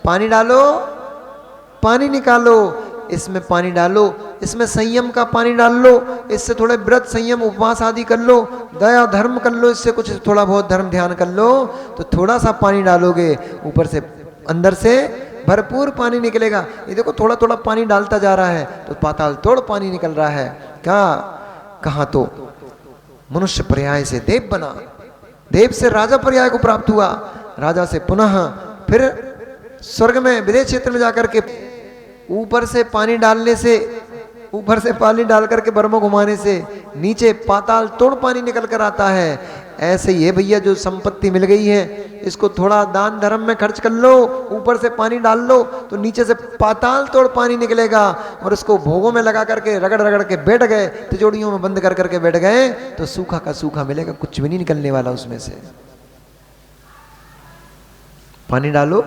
पानी डालो, पानी निकालो, इसमें पानी डालो, इसमें संयम का पानी डाल लो, इससे थोड़े व्रत संयम उपवास आदि कर लो, दया धर्म कर लो, इससे कुछ थोड़ा बहुत धर्म ध्यान कर लो तो थोड़ा सा पानी डालोगे, ऊपर से अंदर से भरपूर पानी निकलेगा। ये देखो थोड़ा थोड़ा पानी डालता जा रहा है तो पाताल तोड़ पानी निकल रहा है। क्या कहाँ तो मनुष्य पर्याय से देव बना, देव से राजा पर्याय को प्राप्त हुआ, राजा से पुनः फिर स्वर्ग में विदेह क्षेत्र में जाकर के ऊपर से पानी डालने से, ऊपर से पानी डाल करके बर्मो घुमाने से नीचे पाताल तोड़ पानी निकल कर आता है। ऐसे ही है भैया, जो संपत्ति मिल गई है इसको थोड़ा दान धर्म में खर्च कर लो, ऊपर से पानी डाल लो तो नीचे से पाताल तोड़ पानी निकलेगा। और इसको भोगों में लगा करके रगड़ रगड़ के बैठ गए, तिजोड़ियों में बंद कर करके बैठ गए तो सूखा का सूखा मिलेगा, कुछ भी नहीं निकलने वाला उसमें से। पानी डालो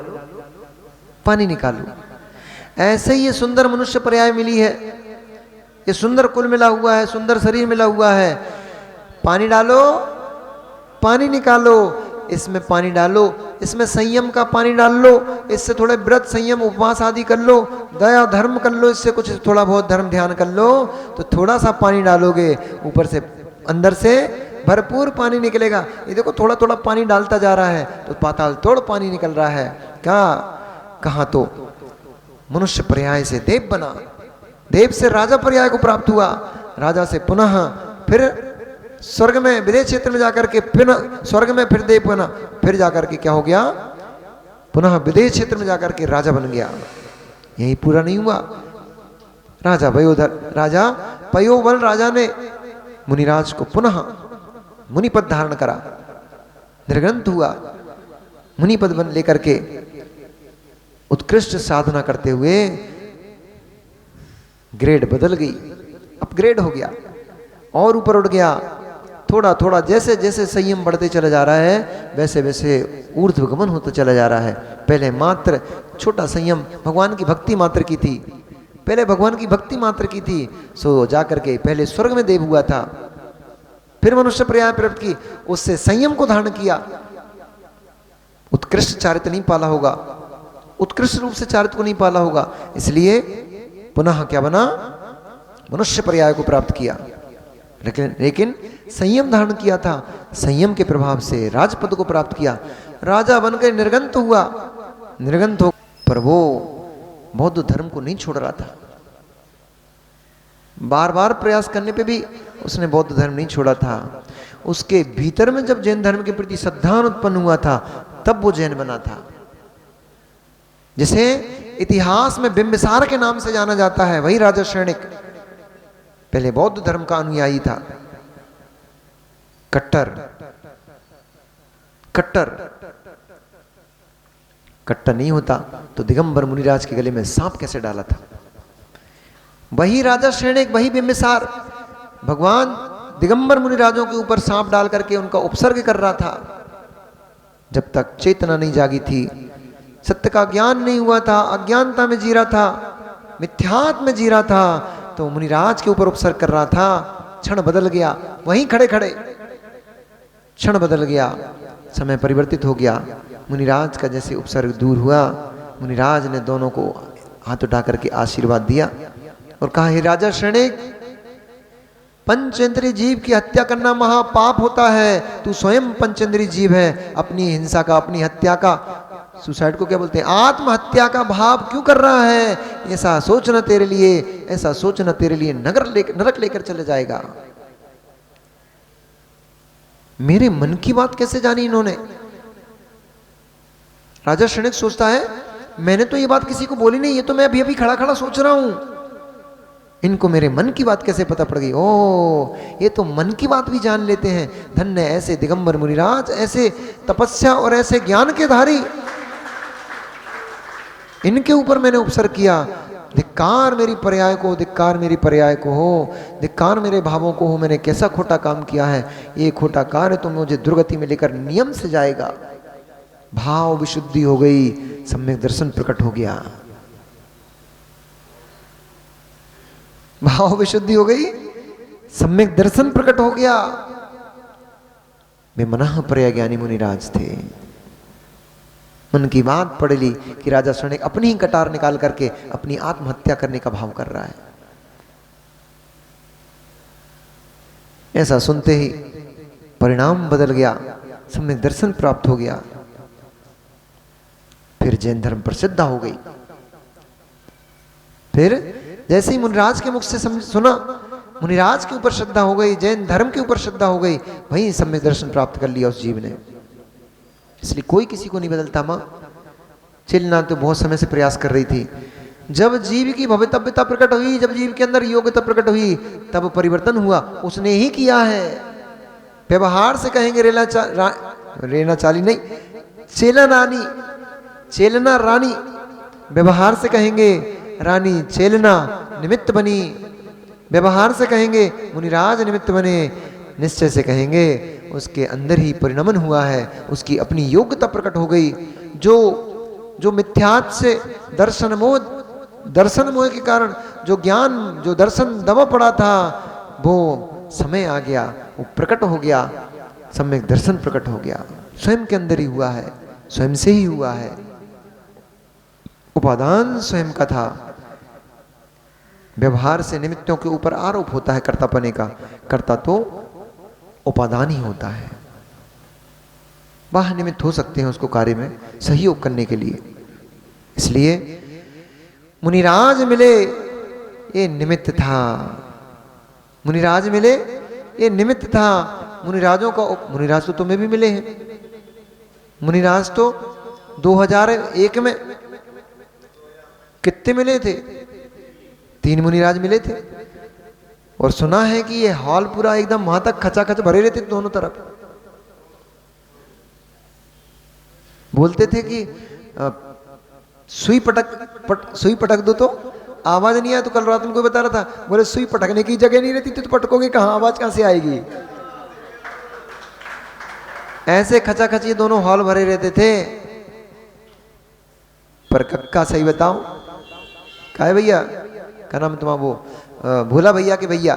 पानी निकालो। ऐसे ही ये सुंदर मनुष्य पर्याय मिली है, ये सुंदर कुल मिला हुआ है, सुंदर शरीर मिला हुआ है। पानी डालो पानी निकालो, इसमें पानी डालो, इसमें संयम का पानी डाल लो, इससे थोड़े व्रत संयम उपवास आदि कर लो, दया धर्म कर लो, इससे कुछ थोड़ा बहुत धर्म ध्यान कर लो तो थोड़ा सा पानी डालोगे, ऊपर से अंदर से भरपूर पानी निकलेगा। ये देखो थोड़ा थोड़ा पानी डालता जा रहा है तो पाताल तोड़ पानी निकल रहा है। कहाँ तो मनुष्य पर्याय से देव बना, देव से राजा पर्याय को प्राप्त हुआ, राजा से पुनः फिर स्वर्ग में विदेह क्षेत्र में जाकर के फिर स्वर्ग में फिर देव बना, फिर जाकर के क्या हो गया, पुनः विदेह क्षेत्र में जाकर के राजा बन गया। यही पूरा नहीं हुआ, राजा पयोवल राजा ने मुनिराज को पुनः मुनिपद धारण करा, निर्ग्रंथ हुआ, मुनिपद बन लेकर के उत्कृष्ट साधना करते हुए ग्रेड बदल गई, अपग्रेड हो गया और ऊपर उठ गया। थोड़ा थोड़ा जैसे जैसे संयम बढ़ते चला जा रहा है वैसे वैसे ऊर्ध्वगमन होता चला जा रहा है। पहले मात्र छोटा संयम भगवान की भक्ति मात्र की थी, पहले भगवान की भक्ति मात्र की थी, सो जाकर के पहले स्वर्ग में देव हुआ था, फिर मनुष्य पर्याय प्राप्त की, उससे संयम को धारण किया। उत्कृष्ट चारित्र नहीं पाला होगा, उत्कृष्ट रूप से चारित्र को नहीं पाला होगा, इसलिए पुनः क्या बना, मनुष्य पर्याय को प्राप्त किया। लेकिन संयम धारण किया था, संयम के प्रभाव से राजपद को प्राप्त किया, राजा बनकर निर्गंत हुआ। निर्गंत हो पर वो बौद्ध धर्म को नहीं छोड़ रहा था, बार बार प्रयास करने पे भी उसने बौद्ध धर्म नहीं छोड़ा था। उसके भीतर में जब जैन धर्म के प्रति श्रद्धा उत्पन्न हुआ था तब वो जैन बना था। जिसे इतिहास में बिंबिसार के नाम से जाना जाता है, वही राजा शरणिक पहले बौद्ध धर्म का अनुयायी था। कट्टर कट्टर कट्टर नहीं होता तो दिगंबर मुनिराज के गले में सांप कैसे डाला था। वही राजा शरणिक, वही बिंबिसार भगवान दिगंबर मुनिराजों के ऊपर सांप डाल करके उनका उपसर्ग कर रहा था। जब तक चेतना नहीं जागी थी, सत्य का ज्ञान नहीं हुआ था, अज्ञानता में जी रहा था, मिथ्यात्व में जी रहा था, तो मुनिराज के ऊपर उपसर्ग कर रहा था। क्षण बदल गया, वहीं खड़े खड़े क्षण बदल गया, समय परिवर्तित हो गया। मुनिराज का जैसे उपसर्ग दूर हुआ, मुनिराज ने दोनों को हाथ उठा करके आशीर्वाद दिया और कहा, हे राजा शरणिक, पंचेंद्रिय जीव की हत्या करना महापाप होता है, तू स्वयं पंचेंद्रिय जीव है, अपनी हिंसा का, अपनी हत्या का, सुसाइड को क्या बोलते हैं, आत्महत्या का भाव क्यों कर रहा है। ऐसा सोचना तेरे लिए, ऐसा सोचना तेरे लिए नरक लेकर चले जाएगा। मेरे मन की बात कैसे जानी इन्होंने। राजा शरणिक सोचता है, मैंने तो ये बात किसी को बोली नहीं, ये तो मैं अभी अभी खड़ा खड़ा सोच रहा हूं, इनको मेरे मन की बात कैसे पता पड़ गई। ओ, ये तो मन की बात भी जान लेते हैं। धन्य ऐसे दिगंबर मुनिराज, ऐसे तपस्या और ऐसे ज्ञान के धारी, इनके ऊपर मैंने उपसर्ग किया। धिक्कार मेरी पर्याय को, धिक्कार मेरी पर्याय को हो, धिक्कार मेरे भावों को हो, मैंने कैसा खोटा काम किया है। ये खोटा कार्य तो मुझे दुर्गति में लेकर नियम से जाएगा। भाव विशुद्धि हो गई, सम्यक दर्शन प्रकट हो गया, भाव विशुद्धि हो गई, सम्यक दर्शन प्रकट हो गया। वे मनः पर्याय ज्ञानी मुनिराज थे। मन की बात पड़ ली कि राजा शरणिक अपनी ही कटार निकाल करके अपनी आत्महत्या करने का भाव कर रहा है। ऐसा सुनते ही परिणाम बदल गया, सम्यक दर्शन प्राप्त हो गया, फिर जैन धर्म प्रसिद्ध हो गई। फिर जैसे ही मुनिराज के मुख से सुना मुनिराज के ऊपर श्रद्धा हो गई, जैन धर्म के ऊपर श्रद्धा हो गई, वहीं सम्यक दर्शन प्राप्त कर लिया उस जीव ने। इसलिए कोई किसी को नहीं बदलता। माँ चिलना तो बहुत समय से प्रयास कर रही थी। जब जीव की भवितव्यता प्रकट हुई, जब जीव के अंदर योग्यता प्रकट हुई, तब परिवर्तन हुआ, उसने ही किया है। व्यवहार से कहेंगे रेना चाली नहीं, चेलना रानी। व्यवहार से कहेंगे रानी चेलना निमित्त बनी, व्यवहार से कहेंगे मुनिराज निमित्त बने, निश्चय से कहेंगे उसके अंदर ही परिणमन हुआ है, उसकी अपनी योग्यता प्रकट हो गई। जो मिथ्यात् से दर्शन मोह के कारण जो ज्ञान, जो दर्शन दबा पड़ा था, वो समय आ गया, वो प्रकट हो गया, सम्यक दर्शन प्रकट हो गया। स्वयं के अंदर ही हुआ है, स्वयं से ही हुआ है। उपादान स्वयं का था। व्यवहार से निमित्तों के ऊपर आरोप होता है कर्तापने का, कर्ता तो उपादान ही होता है। बाह्य निमित्त हो सकते हैं उसको कार्य में सहयोग करने के लिए। इसलिए मुनिराज मिले ये निमित्त था, मुनिराज मिले ये निमित्त था। मुनिराजों का, मुनिराज तो तुम्हें भी मिले हैं। मुनिराज तो 2001 में कितने मिले थे? 3 मुनिराज मिले थे। और सुना है कि ये हॉल पूरा एकदम वहां तक खचाखच भरे रहते दोनों तरफ। बोलते थे कि सुई पटक दो तो आवाज नहीं आया। तो कल रात में कोई बता रहा था, बोले सुई पटकने की जगह नहीं रहती तो पटकोगे कहां, आवाज कहां से आएगी। ऐसे खचाखच ये दोनों हॉल भरे रहते थे। पर कक्का सही बताओ, क्या है भैया, क्या नाम तुम्हारा, वो भोला भैया के भैया,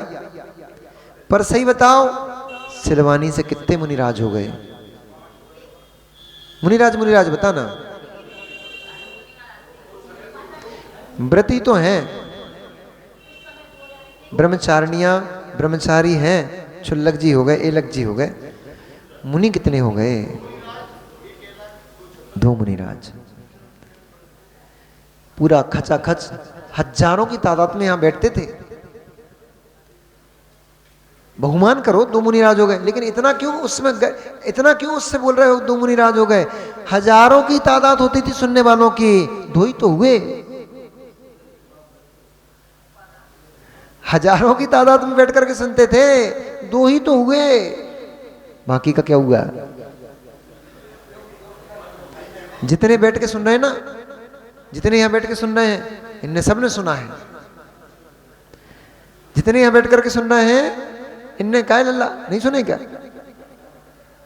पर सही बताओ सिलवानी से कितने मुनिराज हो गए? मुनिराज बताना। व्रती तो हैं, ब्रह्मचारिणियां ब्रह्मचारी हैं, छुल्लक जी हो गए, एलक जी हो गए। मुनि कितने हो गए? 2 मुनिराज। पूरा खचाखच हजारों की तादाद में यहां बैठते थे। बहुमान करो 2 मुनिराज हो गए, लेकिन इतना क्यों उससे बोल रहे हो 2 मुनिराज हो गए? हजारों की तादाद होती थी सुनने वालों की, 2 ही तो हुए। हजारों की तादाद में बैठ करके सुनते थे, 2 ही तो हुए, बाकी का क्या हुआ? जितने बैठ के सुन रहे हैं ना, जितने यहां बैठ के सुन रहे हैं, इनने सबने सुना है। जितने यहां बैठ करके सुन रहे हैं, इनने काय लल्ला नहीं सुने क्या?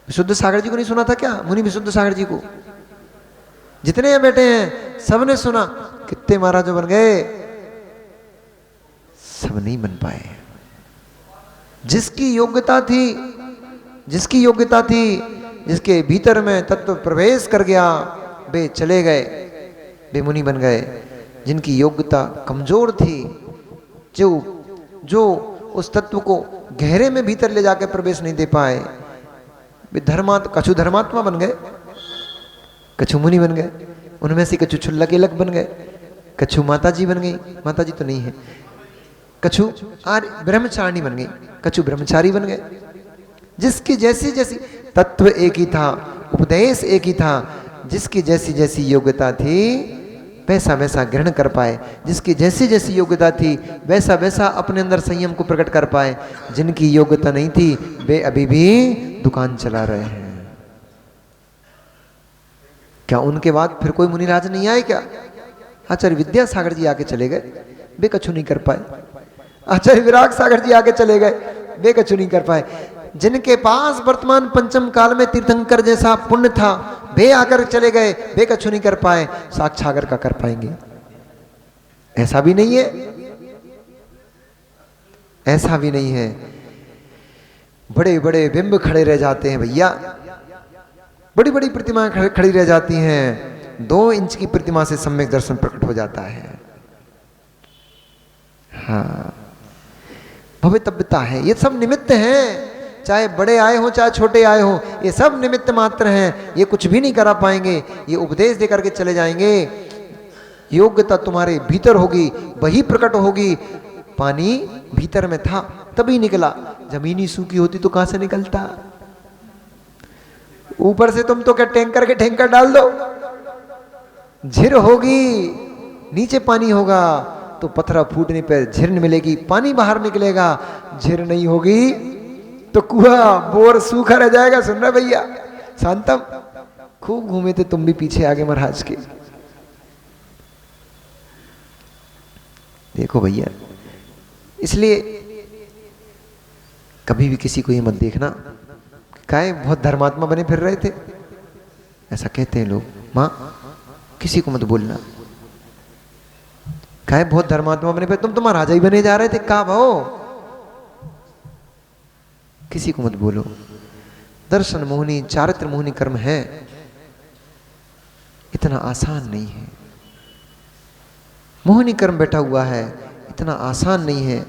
विशुद्ध सागर जी को नहीं सुना था क्या? मुनि विशुद्ध सागर जी को। जितने यहां बैठे हैं सबने सुना। कितने महाराज बन गए? सब नहीं बन पाए। जिसकी योग्यता थी, जिसके भीतर में तत्व प्रवेश कर गया, वे चले गए, वे मुनि बन गए। जिनकी योग्यता कमजोर थी, जो उस तत्व को गहरे में भीतर ले जाकर प्रवेश नहीं दे पाए, वे कछु धर्मात्मा बन गए, कछु मुनि बन गए। उनमें से कछु छुल्लक एलक बन गए, कछु माता जी बन गई, माता जी तो नहीं है, कछु ब्रह्मचारिणी बन गई, कछु ब्रह्मचारी बन गए। जिसकी जैसी तत्व एक ही था, उपदेश एक ही था। जिसकी जैसी योग्यता थी वैसा ग्रहण कर पाए। जिसकी जैसी योग्यता थी वैसा अपने अंदर संयम को प्रकट कर पाए। जिनकी योग्यता नहीं थी वे अभी भी दुकान चला रहे हैं। क्या उनके बाद फिर कोई मुनिराज नहीं आए क्या? आचार्य विद्यासागर जी आके चले गए, वे कछु नहीं कर पाए। आचार्य विराग सागर जी आगे चले गए, वे कछु नहीं कर पाए। जिनके पास वर्तमान पंचम काल में तीर्थंकर जैसा पुण्य था, वे आकर चले गए, वे कछु नहीं कर पाए। साक्षागर का कर पाएंगे? ऐसा भी नहीं है, ऐसा भी नहीं है। बड़े बड़े बिंब खड़े रह जाते हैं भैया, बड़ी बड़ी प्रतिमाएं खड़ी रह जाती हैं। 2 इंच की प्रतिमा से सम्यक दर्शन प्रकट हो जाता है। हाँ, भवितव्यता है। ये सब निमित्त हैं, चाहे बड़े आए हो चाहे छोटे आए हो, ये सब निमित्त मात्र हैं। ये कुछ भी नहीं करा पाएंगे, ये उपदेश दे करके चले जाएंगे। योग्यता तुम्हारे भीतर होगी, वही प्रकट होगी। पानी भीतर में था तभी निकला। जमीनी सूखी होती तो कहां से निकलता? ऊपर से तुम तो क्या टैंकर के टैंकर डाल दो, झिर होगी, नीचे पानी होगा तो पत्थर फूटने पर झिर मिलेगी, पानी बाहर निकलेगा। झिर नहीं होगी तो कुआं बोर सूखा रह जाएगा। सुन रहे भैया? शांतम, खूब घूमे थे तुम भी पीछे आगे महाराज के। देखो भैया, इसलिए कभी भी किसी को ये मत देखना काहे बहुत धर्मात्मा बने फिर रहे थे, ऐसा कहते हैं लोग। मां, किसी को मत बोलना काहे बहुत धर्मात्मा बने फिर, तुम तो महाराजा ही बने जा रहे थे, कहा भाओ? किसी को मत बोलो। दर्शन मोहनी चारित्र मोहनी कर्म है, इतना आसान नहीं है। मोहनी कर्म बैठा हुआ है, इतना आसान नहीं है।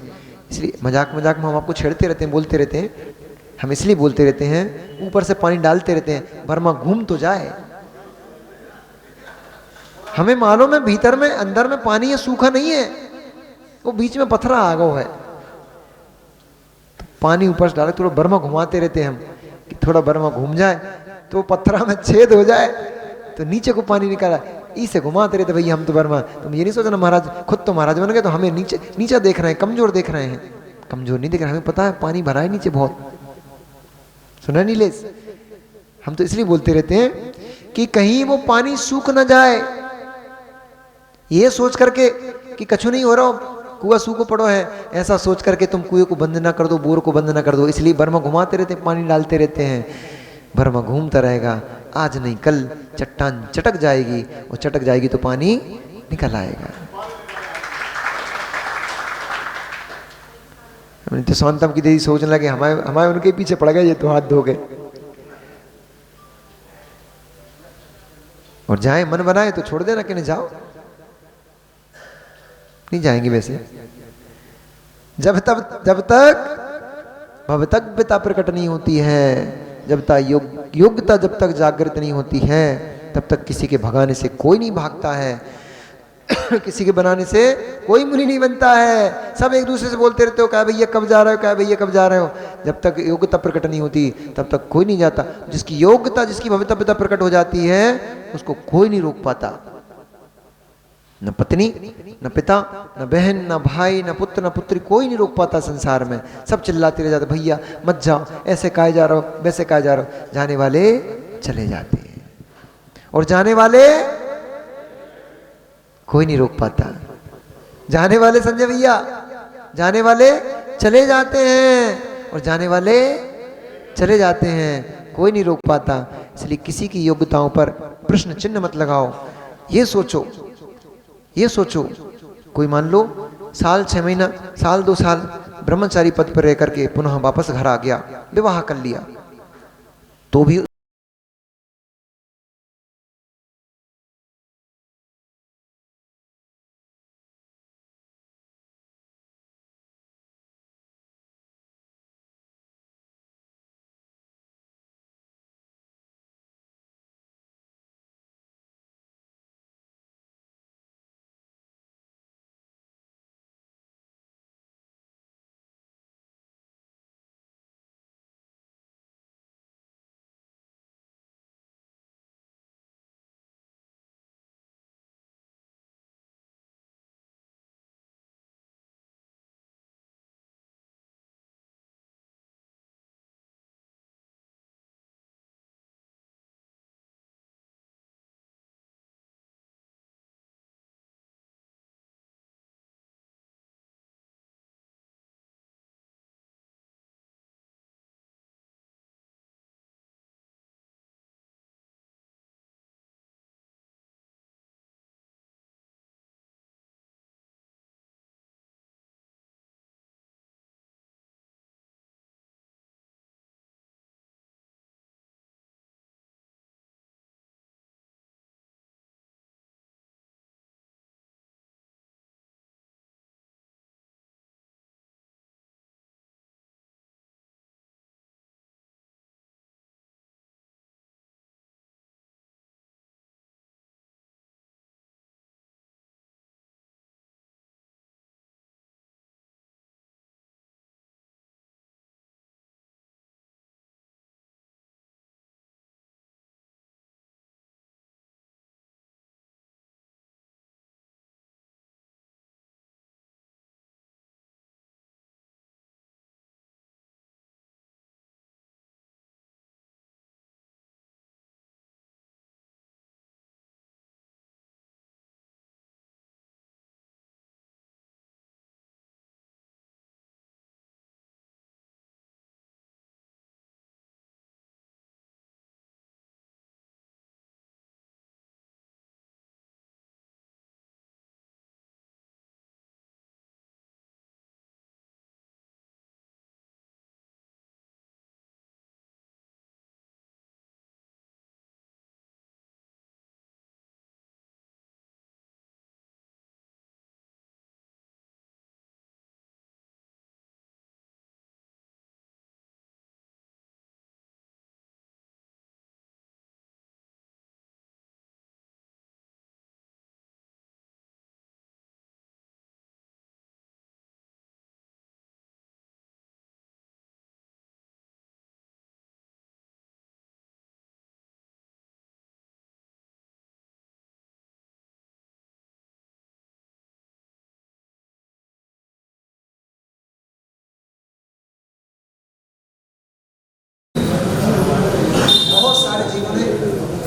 इसलिए मजाक मजाक में हम आपको छेड़ते रहते हैं, बोलते रहते हैं, हम इसलिए बोलते रहते हैं, ऊपर से पानी डालते रहते हैं, बर्मा घूम तो जाए। हमें मालूम है भीतर में अंदर में पानी है, सूखा नहीं है, वो बीच में पत्थरा आ गया है। तो पानी ऊपर से डाले, थोड़ा बर्मा घुमाते रहते हैं हम कि थोड़ा बर्मा घूम जाए तो पत्थरा में छेद हो जाए तो नीचे को पानी निकाला। इसे घुमाते रहते भैया हम तो बर्मा। तुम ये नहीं सोचना महाराज खुद तो महाराज बन गए तो हमें नीचे नीचा देख रहे हैं, कमजोर देख रहे हैं। कमजोर नहीं देख रहे, हमें पता है पानी भरा है नीचे बहुत। सुना नीलेश? हम तो इसलिए बोलते रहते हैं कि कहीं वो पानी सूख ना जाए, ये सोच करके कि कछु नहीं हो रहा, कुआं सूखो पड़ो है, ऐसा सोच करके तुम कुएं को बंद ना कर दो, बोर को बंद ना कर दो। इसलिए बर्मा घुमाते रहते, पानी डालते रहते हैं। बर्मा घूमता रहेगा, आज नहीं कल चट्टान चटक जाएगी, और चटक जाएगी तो पानी निकल आएगा। तो शांतम की दीदी सोचने लगे हमारे उनके पीछे पड़ गए, ये तो हाथ धो गए। और जाए मन बनाए तो छोड़ देना कि नहीं जाओ, नहीं जाएंगे वैसे। जब तक भवतव्यता प्रकट नहीं होती है, जब तक योग्यता जब तक जागृत नहीं होती है, तब तक किसी के भगाने से कोई नहीं भागता है। किसी के बनाने से कोई मुनि नहीं बनता है। सब एक दूसरे से बोलते रहते हो, क्या भैया कब जा रहे हो, क्या भैया कब जा रहे हो। जब तक योग्यता प्रकट नहीं होती तब तक कोई नहीं जाता। जिसकी योग्यता, जिसकी भवितव्यता प्रकट हो जाती है, उसको कोई नहीं रोक पाता। न पत्नी, न पिता, न बहन, न भाई, न पुत्र, न पुत्री, कोई नहीं रोक पाता संसार में। सब चिल्लाते रह जाते, भैया मत जाओ, ऐसे काहे जा रहे हो, वैसे काहे जा रहे हो। जाने वाले चले जाते हैं, और जाने वाले कोई नहीं रोक पाता। जाने वाले संजय भैया, जाने वाले चले जाते हैं, और जाने वाले चले जाते हैं, कोई नहीं रोक पाता। इसलिए किसी की योग्यताओं पर प्रश्न चिन्ह मत लगाओ। ये सोचो, ये सोचो, कोई मान लो साल 6 महीना, साल 2 साल ब्रह्मचारी पद पर रह करके पुनः वापस घर आ गया, विवाह कर लिया, तो भी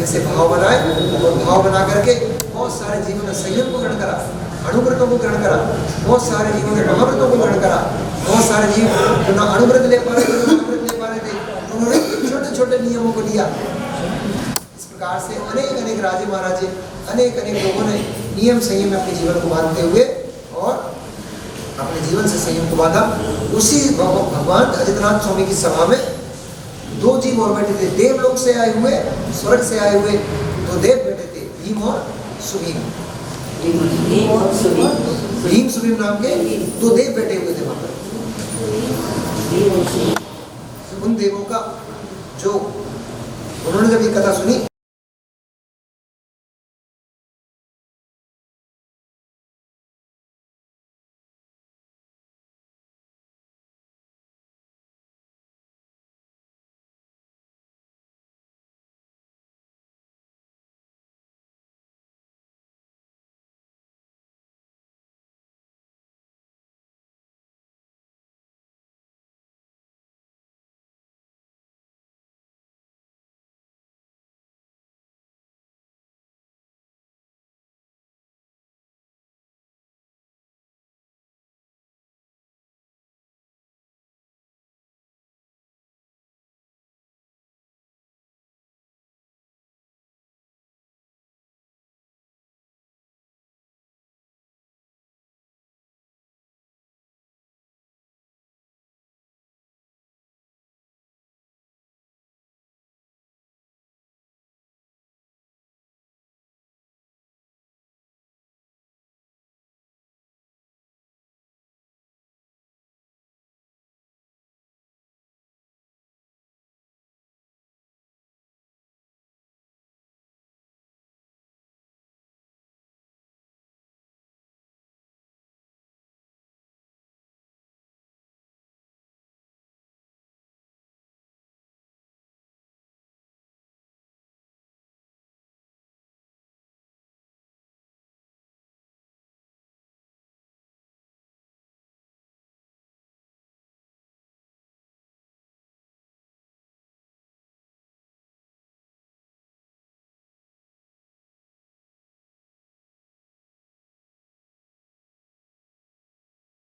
ऐसे भाव बनाए और भाव बना करके बहुत सारे जीवन में संयम को ग्रहण करा, अणुव्रतों को ग्रहण करा, बहुत सारे जीवन में महाव्रतों को ग्रहण करा। बहुत सारे जीव जो ना अणुव्रत ले पा रहे थे, ना महाव्रत ले पा रहे थे, उन्होंने छोटे छोटे नियमों को लिया। इस प्रकार से अनेक अनेक राजे महाराजे, अनेक अनेक लोगों ने नियम संयम में अपने जीवन को बांधते हुए और अपने जीवन से संयम को बांधा। उसी भगवान अजितनाथ स्वामी की सभा में दो जीव और बैठे थे, देवलोक से आए हुए, स्वर्ग से आए हुए दो देव बैठे थे, भीम और सुभीम। भीम सुभीम नाम के दो देव बैठे हुए थे वहां पर। उन देवों का जो उन्होंने जब ये कथा सुनी